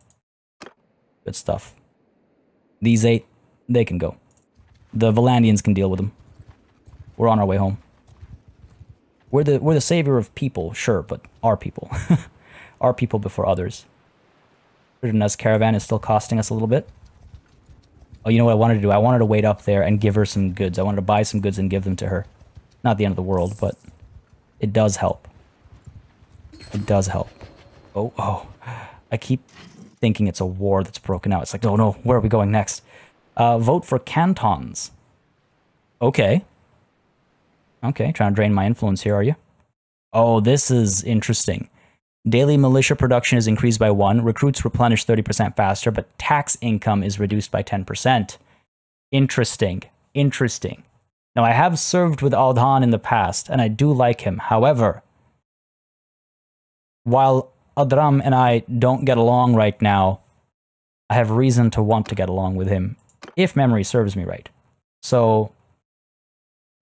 Good stuff. These 8, they can go. The Valandians can deal with them. We're on our way home. We're the savior of people, sure, but our people. Our people before others. Us caravan is still costing us a little bit. Oh, you know what I wanted to do? I wanted to wait up there and give her some goods. I wanted to buy some goods and give them to her. Not the end of the world, but it does help. It does help. Oh. I keep thinking it's a war that's broken out. It's like, oh no, where are we going next? Vote for cantons. Okay. Okay, trying to drain my influence here, are you? Oh, this is interesting. Daily militia production is increased by 1. Recruits replenish 30% faster, but tax income is reduced by 10%. Interesting. Interesting. Now, I have served with Aldhan in the past, and I do like him. However, while Adram and I don't get along right now, I have reason to want to get along with him, if memory serves me right. So,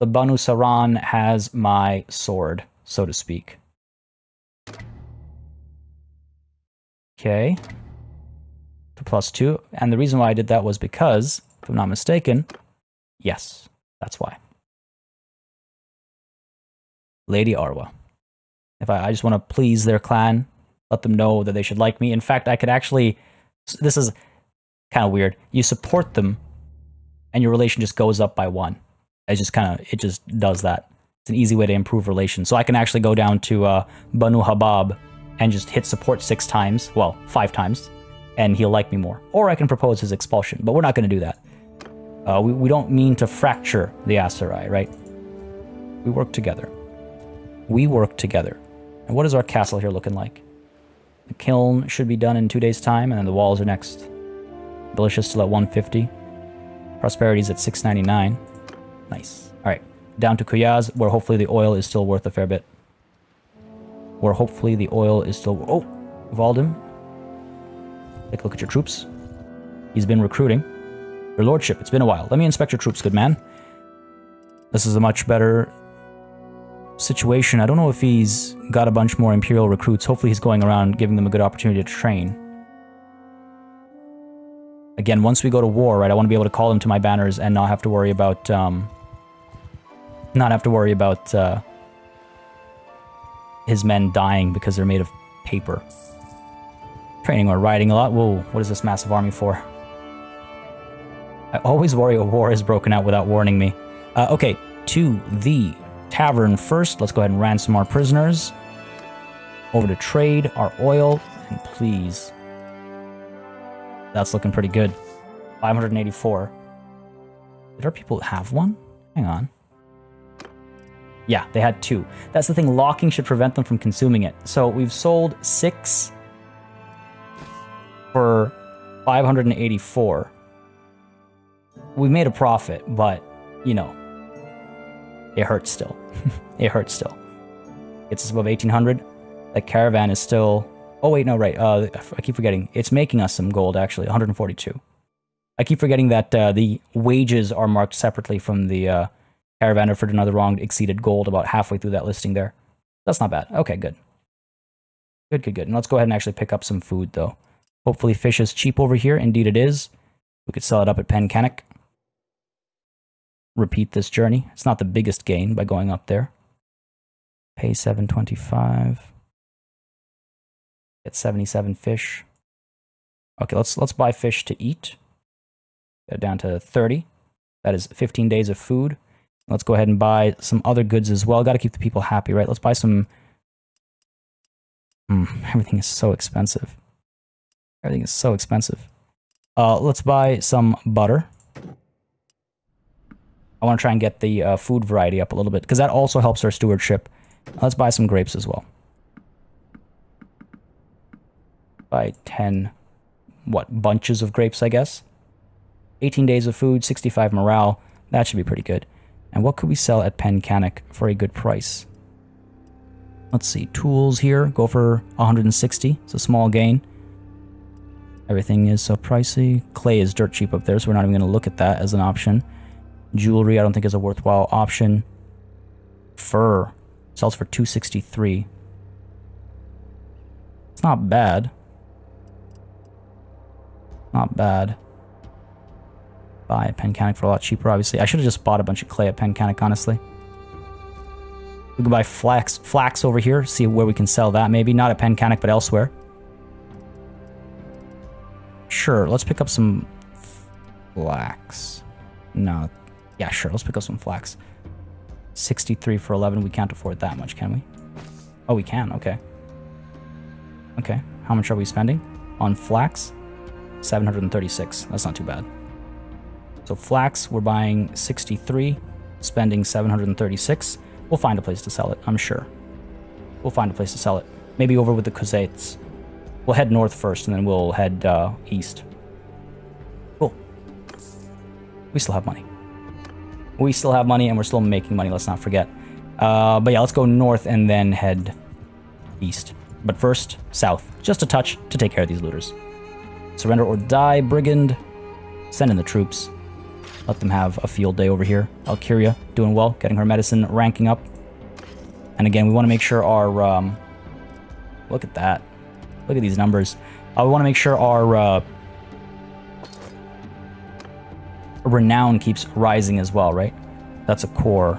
the Banu Saran has my sword, so to speak. Okay. To +2. And the reason why I did that was because, if I'm not mistaken, yes, that's why. Lady Arwa. If I just want to please their clan, let them know that they should like me. In fact, I could actually, this is kind of weird. You support them, and your relation just goes up by 1. It just does that. It's an easy way to improve relations. So I can actually go down to Banu Habab and just hit support 6 times, well, 5 times, and he'll like me more. Or I can propose his expulsion, but we're not going to do that. We don't mean to fracture the Aserai, right? We work together. We work together. And what is our castle here looking like? The kiln should be done in 2 days' time, and then the walls are next. Militia's still at 150. Prosperity's at 699. Nice. Alright, down to Kuyaz, where hopefully the oil is still worth a fair bit. Oh, Valdim. Take a look at your troops. He's been recruiting. Your lordship, it's been a while. Let me inspect your troops, good man. This is a much better situation. I don't know if he's got a bunch more Imperial recruits. Hopefully he's going around giving them a good opportunity to train. Again, once we go to war, right, I want to be able to call them to my banners and not have to worry about, his men dying because they're made of paper. Training or riding a lot. Whoa, what is this massive army for? I always worry a war is broken out without warning me. Okay, to the Tavern first. Let's go ahead and ransom our prisoners. Over to trade our oil, and please. That's looking pretty good. 584. Did our people have one? Hang on. Yeah, they had 2. That's the thing, locking should prevent them from consuming it. So we've sold 6 for 584. We made a profit, but, you know, it hurts still. It hurts still. Gets us above 1800. The caravan is still... Oh, wait, no, right. I keep forgetting. It's making us some gold, actually. 142. I keep forgetting that the wages are marked separately from the caravan for another wrong exceeded gold about halfway through that listing there. That's not bad. Okay, good. Good. And let's go ahead and actually pick up some food, though. Hopefully fish is cheap over here. Indeed it is. We could sell it up at Penkennick. Repeat this journey. It's not the biggest gain by going up there. Pay 725. Get 77 fish. Okay, let's buy fish to eat. Get down to 30. That is 15 days of food. Let's go ahead and buy some other goods as well. Got to keep the people happy, right? Let's buy some... everything is so expensive. Everything is so expensive. Let's buy some butter. I want to try and get the food variety up a little bit, because that also helps our stewardship. Let's buy some grapes as well. Buy 10, bunches of grapes, I guess. 18 days of food, 65 morale. That should be pretty good. And what could we sell at Penkennick for a good price? Let's see, tools here, go for 160. It's a small gain. Everything is so pricey. Clay is dirt cheap up there, so we're not even going to look at that as an option. Jewelry, I don't think is a worthwhile option. Fur sells for 263. It's not bad. Not bad. Buy at Penkennick for a lot cheaper, obviously. I should have just bought a bunch of clay at Penkennick, honestly. We can buy flax over here, see where we can sell that, maybe. Not at Penkennick, but elsewhere. Sure, let's pick up some flax. No. Yeah, sure, let's pick up some flax. 63 for 11. We can't afford that much, can we? Oh, we can. Okay. Okay. How much are we spending on flax? 736. That's not too bad. So flax, we're buying 63, spending 736. We'll find a place to sell it, I'm sure. We'll find a place to sell it. Maybe over with the Cosates. We'll head north first, and then we'll head east. Cool. We still have money. We still have money, and we're still making money, let's not forget. But yeah, let's go north and then head east. But first, south. Just a touch to take care of these looters. Surrender or die, brigand. Send in the troops. Let them have a field day over here. Alkyria, doing well, getting her medicine ranking up. And again, we want to make sure our... look at that. Look at these numbers. We want to make sure our renown keeps rising as well, right? That's a core.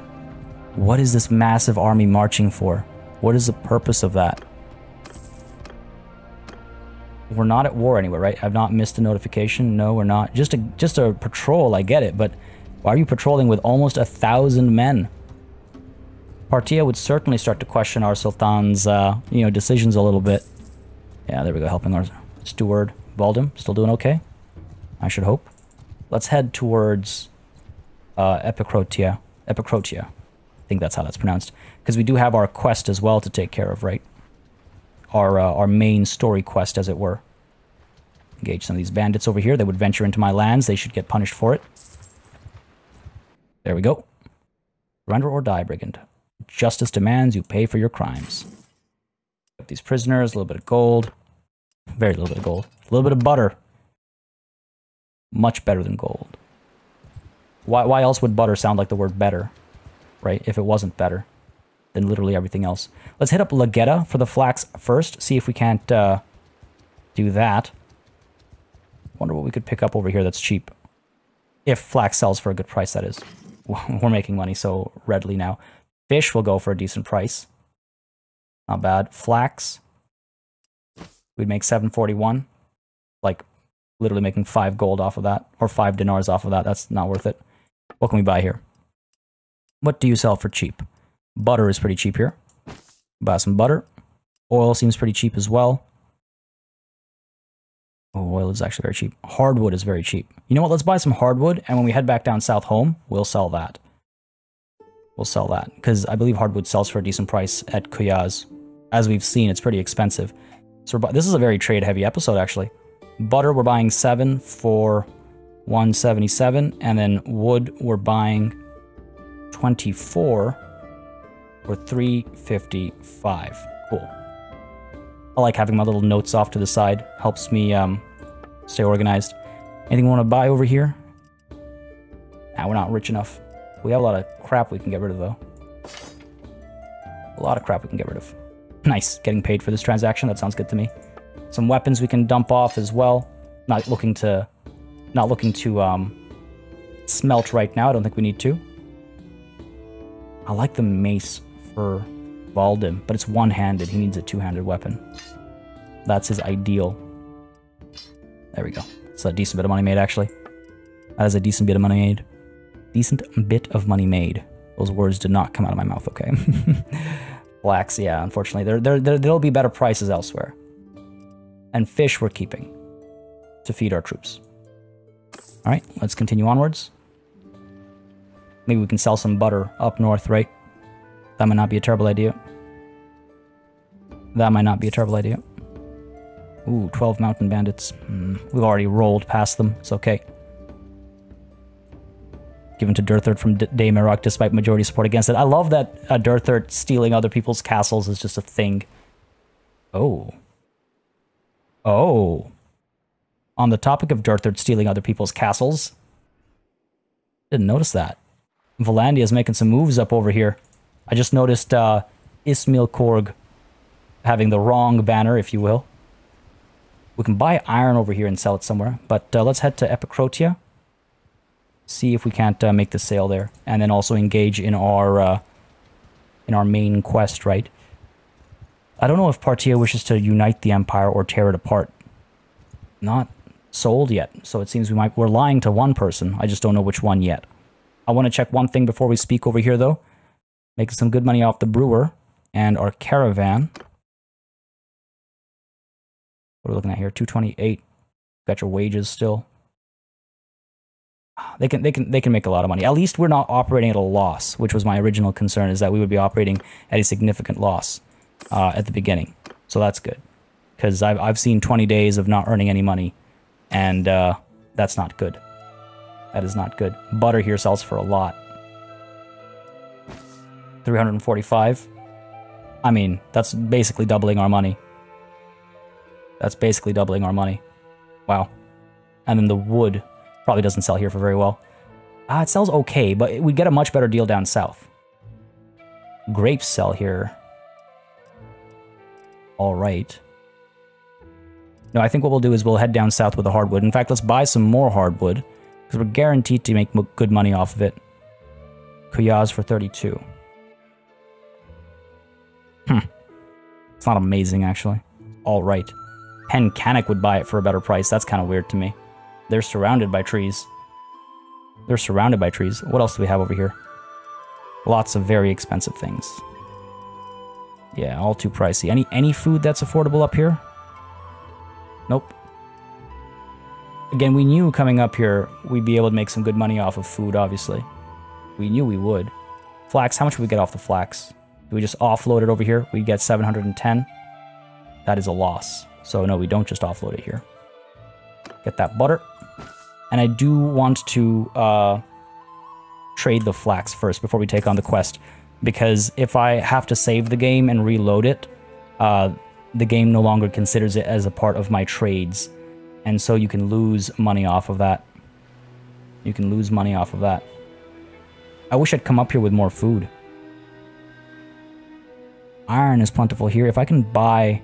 What is this massive army marching for? What is the purpose of that? We're not at war anywhere, right? I've not missed a notification. No, we're not. Just a patrol, I get it, but why are you patrolling with almost 1,000 men? Partia would certainly start to question our Sultan's, decisions a little bit. Yeah, there we go, helping our steward. Valdem, still doing okay? I should hope. Let's head towards Epicrotia. I think that's how that's pronounced. Because we do have our quest as well to take care of, right? Our main story quest, as it were. Engage some of these bandits over here. They would venture into my lands. They should get punished for it. There we go. Surrender or die, brigand. Justice demands you pay for your crimes. Got these prisoners, a little bit of gold. Very little bit of gold. A little bit of butter. Much better than gold. Why else would butter sound like the word better? Right? If it wasn't better than literally everything else. Let's hit up Lagetta for the flax first. See if we can't do that. Wonder what we could pick up over here that's cheap. If flax sells for a good price, that is. We're making money so readily now. Fish will go for a decent price. Not bad. Flax. We'd make 741. Like, literally making 5 gold off of that. Or 5 dinars off of that. That's not worth it. What can we buy here? What do you sell for cheap? Butter is pretty cheap here. Buy some butter. Oil seems pretty cheap as well. Oh, oil is actually very cheap. Hardwood is very cheap. You know what? Let's buy some hardwood, and when we head back down south home, we'll sell that. We'll sell that, because I believe hardwood sells for a decent price at Kuyaz. As we've seen, it's pretty expensive. So this is a very trade-heavy episode, actually. Butter, we're buying 7 for 177, and then wood, we're buying 24 for 355. Cool. I like having my little notes off to the side. Helps me stay organized. Anything we want to buy over here? Nah, we're not rich enough. We have a lot of crap we can get rid of, though. A lot of crap we can get rid of. Nice. Getting paid for this transaction. That sounds good to me. Some weapons we can dump off as well. Not looking to smelt right now. I don't think we need to. I like the mace for Valdim, but it's one-handed. He needs a two-handed weapon. That's his ideal. There we go. It's a decent bit of money made, actually. That is a decent bit of money made. Decent bit of money made. Those words did not come out of my mouth, okay? Flax, yeah, unfortunately. There'll be better prices elsewhere. And fish we're keeping to feed our troops. Alright, let's continue onwards. Maybe we can sell some butter up north, right? That might not be a terrible idea. That might not be a terrible idea. Ooh, 12 mountain bandits. We've already rolled past them. It's okay. Given to Durthert from Daymarok despite majority support against it. I love that Durthert stealing other people's castles is just a thing. Oh. Oh. On the topic of Durthert stealing other people's castles. Didn't notice that. Valandia is making some moves up over here. I just noticed Ismail Korg having the wrong banner, if you will. We can buy iron over here and sell it somewhere, but let's head to Epicrotia. See if we can't make the sale there, and then also engage in our main quest, right? I don't know if Partia wishes to unite the Empire or tear it apart. Not sold yet, so it seems we're lying to one person. I just don't know which one yet. I want to check one thing before we speak over here, though. Making some good money off the brewer and our caravan. What are we looking at here? 228. Got your wages still. They can make a lot of money. At least we're not operating at a loss, which was my original concern, is that we would be operating at a significant loss at the beginning. So that's good, because I've seen 20 days of not earning any money, and that's not good. That is not good. Butter here sells for a lot. 345. I mean, that's basically doubling our money. That's basically doubling our money. Wow. And then the wood probably doesn't sell here for very well. It sells okay, but we'd get a much better deal down south. Grapes sell here. All right. No, I think what we'll do is we'll head down south with the hardwood. In fact, let's buy some more hardwood, because we're guaranteed to make good money off of it. Kuyaz for 32. It's not amazing, actually. All right. Pencanic would buy it for a better price. That's kind of weird to me. They're surrounded by trees. They're surrounded by trees. What else do we have over here? Lots of very expensive things. Yeah, all too pricey. Any food that's affordable up here? Nope. Again, we knew coming up here we'd be able to make some good money off of food, obviously. We knew we would. Flax, how much would we get off the flax? Do we just offload it over here? We get 710. That is a loss. So no, we don't just offload it here. Get that butter. And I do want to trade the flax first before we take on the quest, because if I have to save the game and reload it, the game no longer considers it as a part of my trades. And so you can lose money off of that. You can lose money off of that. I wish I'd come up here with more food. Iron is plentiful here. If I can buy...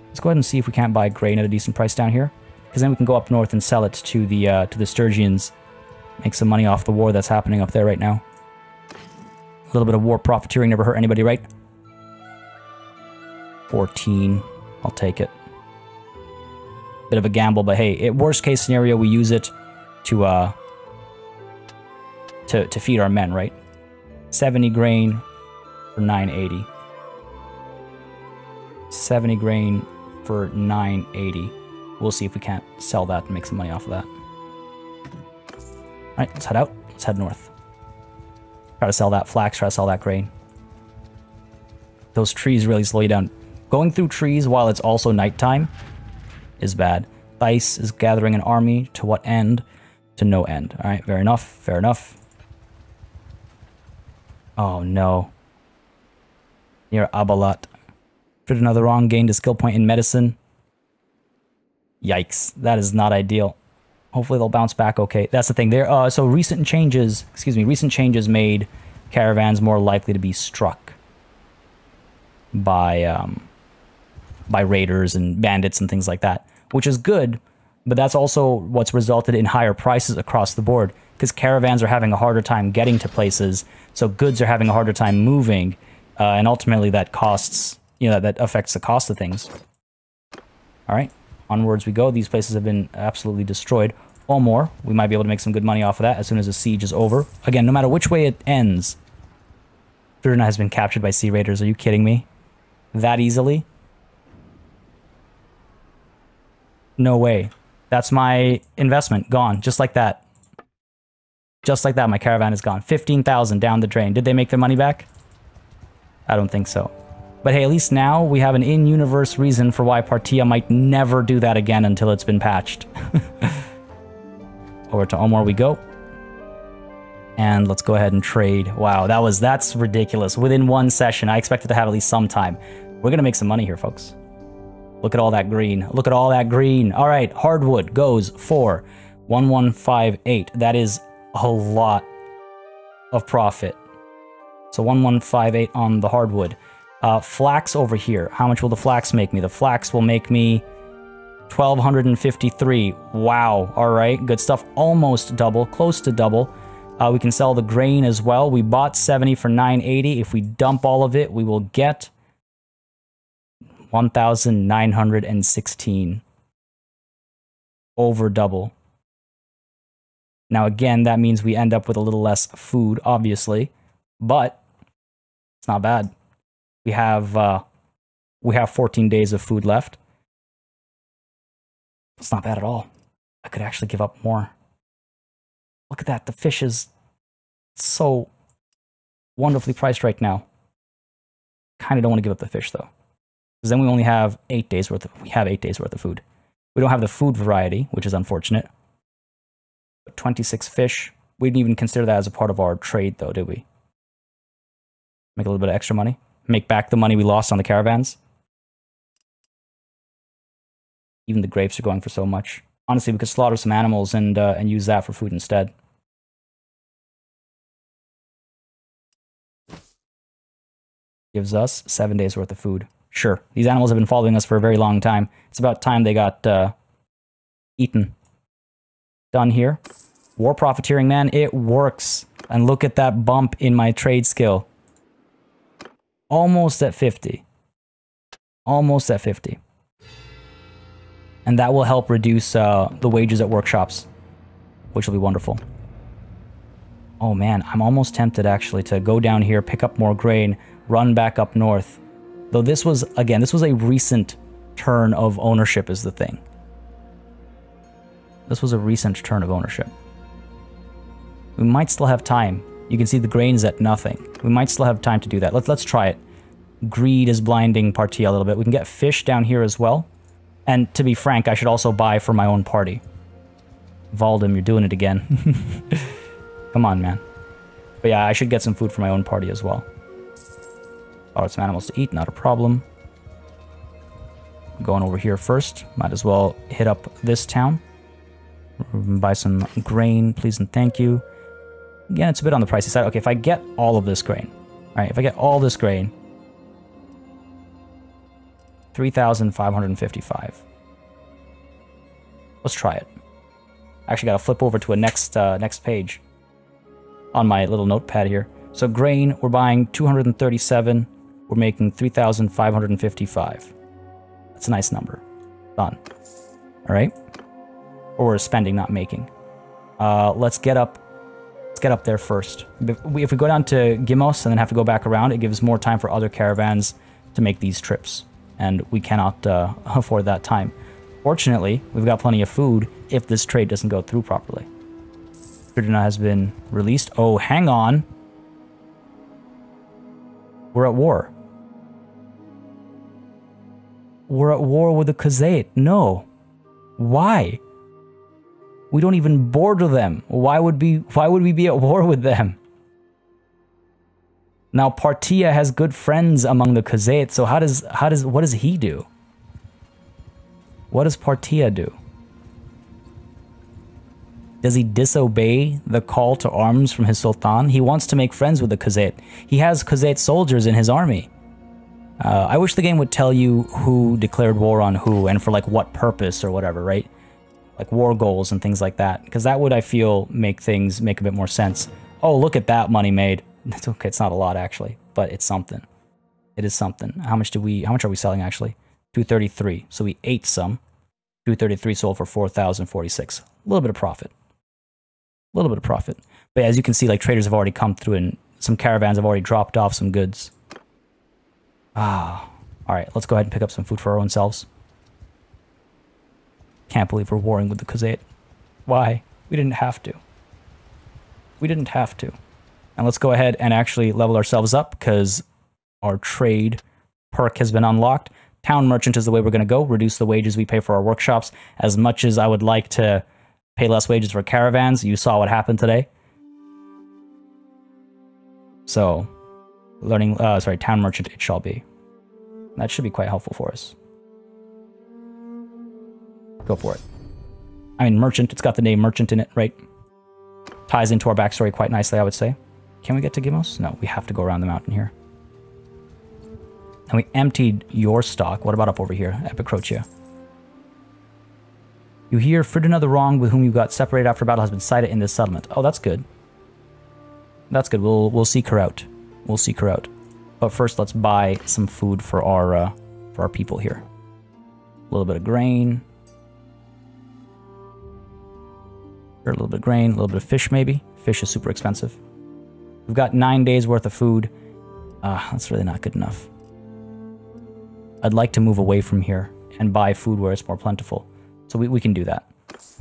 Let's go ahead and see if we can't buy grain at a decent price down here, because then we can go up north and sell it to the Sturgians. Make some money off the war that's happening up there right now. A little bit of war profiteering never hurt anybody, right? 14. I'll take it. Bit of a gamble, but hey, worst case scenario, we use it to feed our men, right? 70 grain for 980. 70 grain for 980. We'll see if we can't sell that and make some money off of that. Alright, let's head out. Let's head north. Try to sell that flax, try to sell that grain. Those trees really slow you down. Going through trees while it's also nighttime is bad. Dice is gathering an army. To what end? To no end. Alright, fair enough. Fair enough. Oh no. Near Abalat. Did another wrong, gained a skill point in medicine. Yikes, that is not ideal. Hopefully they'll bounce back okay. That's the thing. So recent changes made caravans more likely to be struck by raiders and bandits and things like that, which is good, but that's also what's resulted in higher prices across the board, because caravans are having a harder time getting to places, so goods are having a harder time moving, and ultimately that costs, that affects the cost of things. All right, onwards we go. These places have been absolutely destroyed. Or more. We might be able to make some good money off of that as soon as the siege is over. Again, no matter which way it ends, Durna has been captured by sea raiders. Are you kidding me? That easily? No way. That's my investment gone, just like that. Just like that, my caravan is gone. 15,000 down the drain. Did they make their money back? I don't think so. But hey, at least now we have an in-universe reason for why Partia might never do that again until it's been patched. Over to Omor we go. And let's go ahead and trade. Wow, that's ridiculous. Within one session, I expected to have at least some time. We're going to make some money here, folks. Look at all that green. Look at all that green. All right, hardwood goes for 1158. That is a lot of profit. So 1158 on the hardwood. Flax over here. How much will the flax make me? The flax will make me 1,253. Wow. All right. Good stuff. Almost double. Close to double. We can sell the grain as well. We bought 70 for 980. If we dump all of it, we will get 1,916. Over double. Now, again, that means we end up with a little less food, obviously, but it's not bad. We have 14 days of food left. It's not bad at all. I could actually give up more. Look at that. The fish is so wonderfully priced right now. Kind of don't want to give up the fish, though. Because then we only have 8 days worth of, 8 days worth of food. We don't have the food variety, which is unfortunate. But 26 fish. We didn't even consider that as a part of our trade, though, did we? Make a little bit of extra money. Make back the money we lost on the caravans. Even the grapes are going for so much. Honestly, we could slaughter some animals and use that for food instead. Gives us 7 days worth of food. Sure, these animals have been following us for a very long time. It's about time they got eaten. Done here. War profiteering, man, it works. And look at that bump in my trade skill. Almost at 50. Almost at 50. And that will help reduce the wages at workshops, which will be wonderful. Oh man, I'm almost tempted actually to go down here, pick up more grain, run back up north. Though this was, again, this was a recent turn of ownership is the thing. This was a recent turn of ownership. We might still have time. You can see the grain's at nothing. We might still have time to do that. Let's try it. Greed is blinding Partia a little bit. We can get fish down here as well. And to be frank, I should also buy for my own party. Valdem, you're doing it again. Come on, man. But yeah, I should get some food for my own party as well. Got some animals to eat, not a problem. Going over here first. Might as well hit up this town. Buy some grain, please and thank you. Again, it's a bit on the pricey side. Okay, if I get all of this grain. Alright, if I get all this grain. 3,555. Let's try it. I actually gotta flip over to a next page on my little notepad here. So grain, we're buying 237. We're making 3,555. That's a nice number. Done. All right. Or we're spending, not making. Let's get up there first. If we go down to Gimos and then have to go back around, it gives more time for other caravans to make these trips. And we cannot afford that time. Fortunately, we've got plenty of food if this trade doesn't go through properly. Tridena has been released. Oh, hang on. We're at war. We're at war with the Khazate. No. Why? We don't even border them. Why would we be at war with them? Now Partia has good friends among the Khazate, so what does he do? What does Partia do? Does he disobey the call to arms from his Sultan? He wants to make friends with the Khazate. He has Khazate soldiers in his army. I wish the game would tell you who declared war on who and for like what purpose or whatever, right? Like war goals and things like that. Because that would, I feel, make things make a bit more sense. Oh, look at that money made. It's okay, it's not a lot actually, but it's something. It is something. How much are we selling actually? 233. So we ate some. 233 sold for 4,046. A little bit of profit. A little bit of profit. But as you can see, like traders have already come through and some caravans have already dropped off some goods. Ah, all right, let's go ahead and pick up some food for our own selves. Can't believe we're warring with the Khazate. Why? We didn't have to. We didn't have to. And let's go ahead and actually level ourselves up because our trade perk has been unlocked. Town merchant is the way we're going to go. Reduce the wages we pay for our workshops. As much as I would like to pay less wages for caravans, you saw what happened today. So, town merchant it shall be. That should be quite helpful for us. Go for it. I mean, merchant, it's got the name merchant in it, right? Ties into our backstory quite nicely, I would say. Can we get to Gimos? No, we have to go around the mountain here. And we emptied your stock. What about up over here, Epicrotia? You hear Fridina the Wrong, with whom you got separated after battle, has been sighted in this settlement. Oh, that's good. That's good. We'll seek her out. We'll seek her out. But first, let's buy some food for our people here. A little bit of grain. A little bit of grain, a little bit of fish maybe. Fish is super expensive. We've got 9 days worth of food. That's really not good enough. I'd like to move away from here and buy food where it's more plentiful. So we can do that.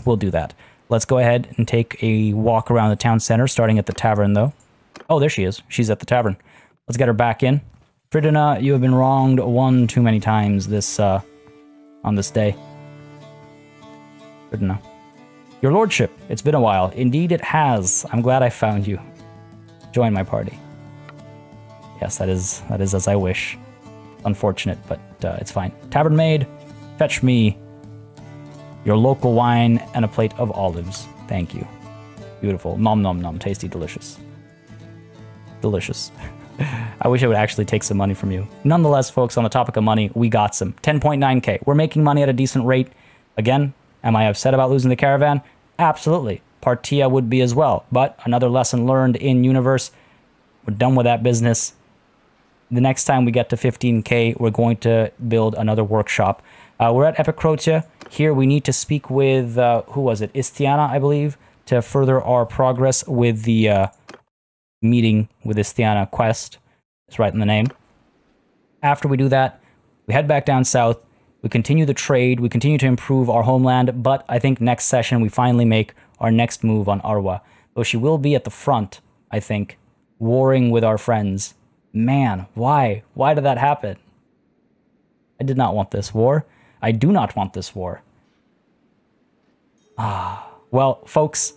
We'll do that. Let's go ahead and take a walk around the town center, starting at the tavern though. Oh, there she is. She's at the tavern. Let's get her back in. Fridina, you have been wronged one too many times this on this day. Fridina. Your lordship, it's been a while. Indeed it has. I'm glad I found you. Join my party. Yes, that is as I wish. Unfortunate, but it's fine. Tavern maid, fetch me your local wine and a plate of olives. Thank you. Beautiful. Nom nom nom. Tasty, delicious. Delicious. I wish I would actually take some money from you. Nonetheless, folks, on the topic of money, we got some. 10.9k. We're making money at a decent rate. Again, am I upset about losing the caravan? Absolutely. Partia would be as well. But another lesson learned in universe. We're done with that business. The next time we get to 15k, we're going to build another workshop. We're at Epicrotia. Here we need to speak with, who was it? Istiana, I believe, to further our progress with the meeting with Istiana quest. It's right in the name. After we do that, we head back down south. We continue the trade. We continue to improve our homeland. But I think next session, we finally make our next move on Arwa. Though she will be at the front, I think, warring with our friends. Man, why? Why did that happen? I did not want this war. I do not want this war. Well, folks,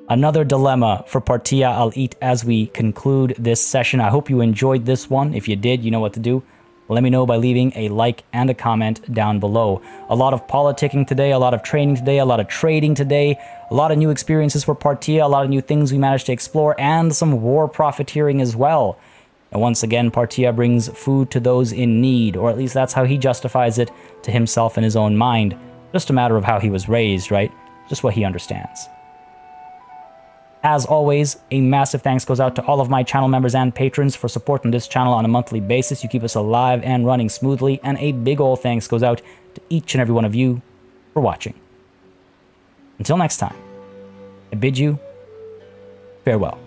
another dilemma for Partia I'll eat as we conclude this session. I hope you enjoyed this one. If you did, you know what to do. Let me know by leaving a like and a comment down below. A lot of politicking today, a lot of training today, a lot of trading today, a lot of new experiences for Partia, a lot of new things we managed to explore, and some war profiteering as well. And once again, Partia brings food to those in need, or at least that's how he justifies it to himself in his own mind. Just a matter of how he was raised, right? Just what he understands. As always, a massive thanks goes out to all of my channel members and patrons for supporting this channel on a monthly basis. You keep us alive and running smoothly, and a big ol' thanks goes out to each and every one of you for watching. Until next time, I bid you farewell.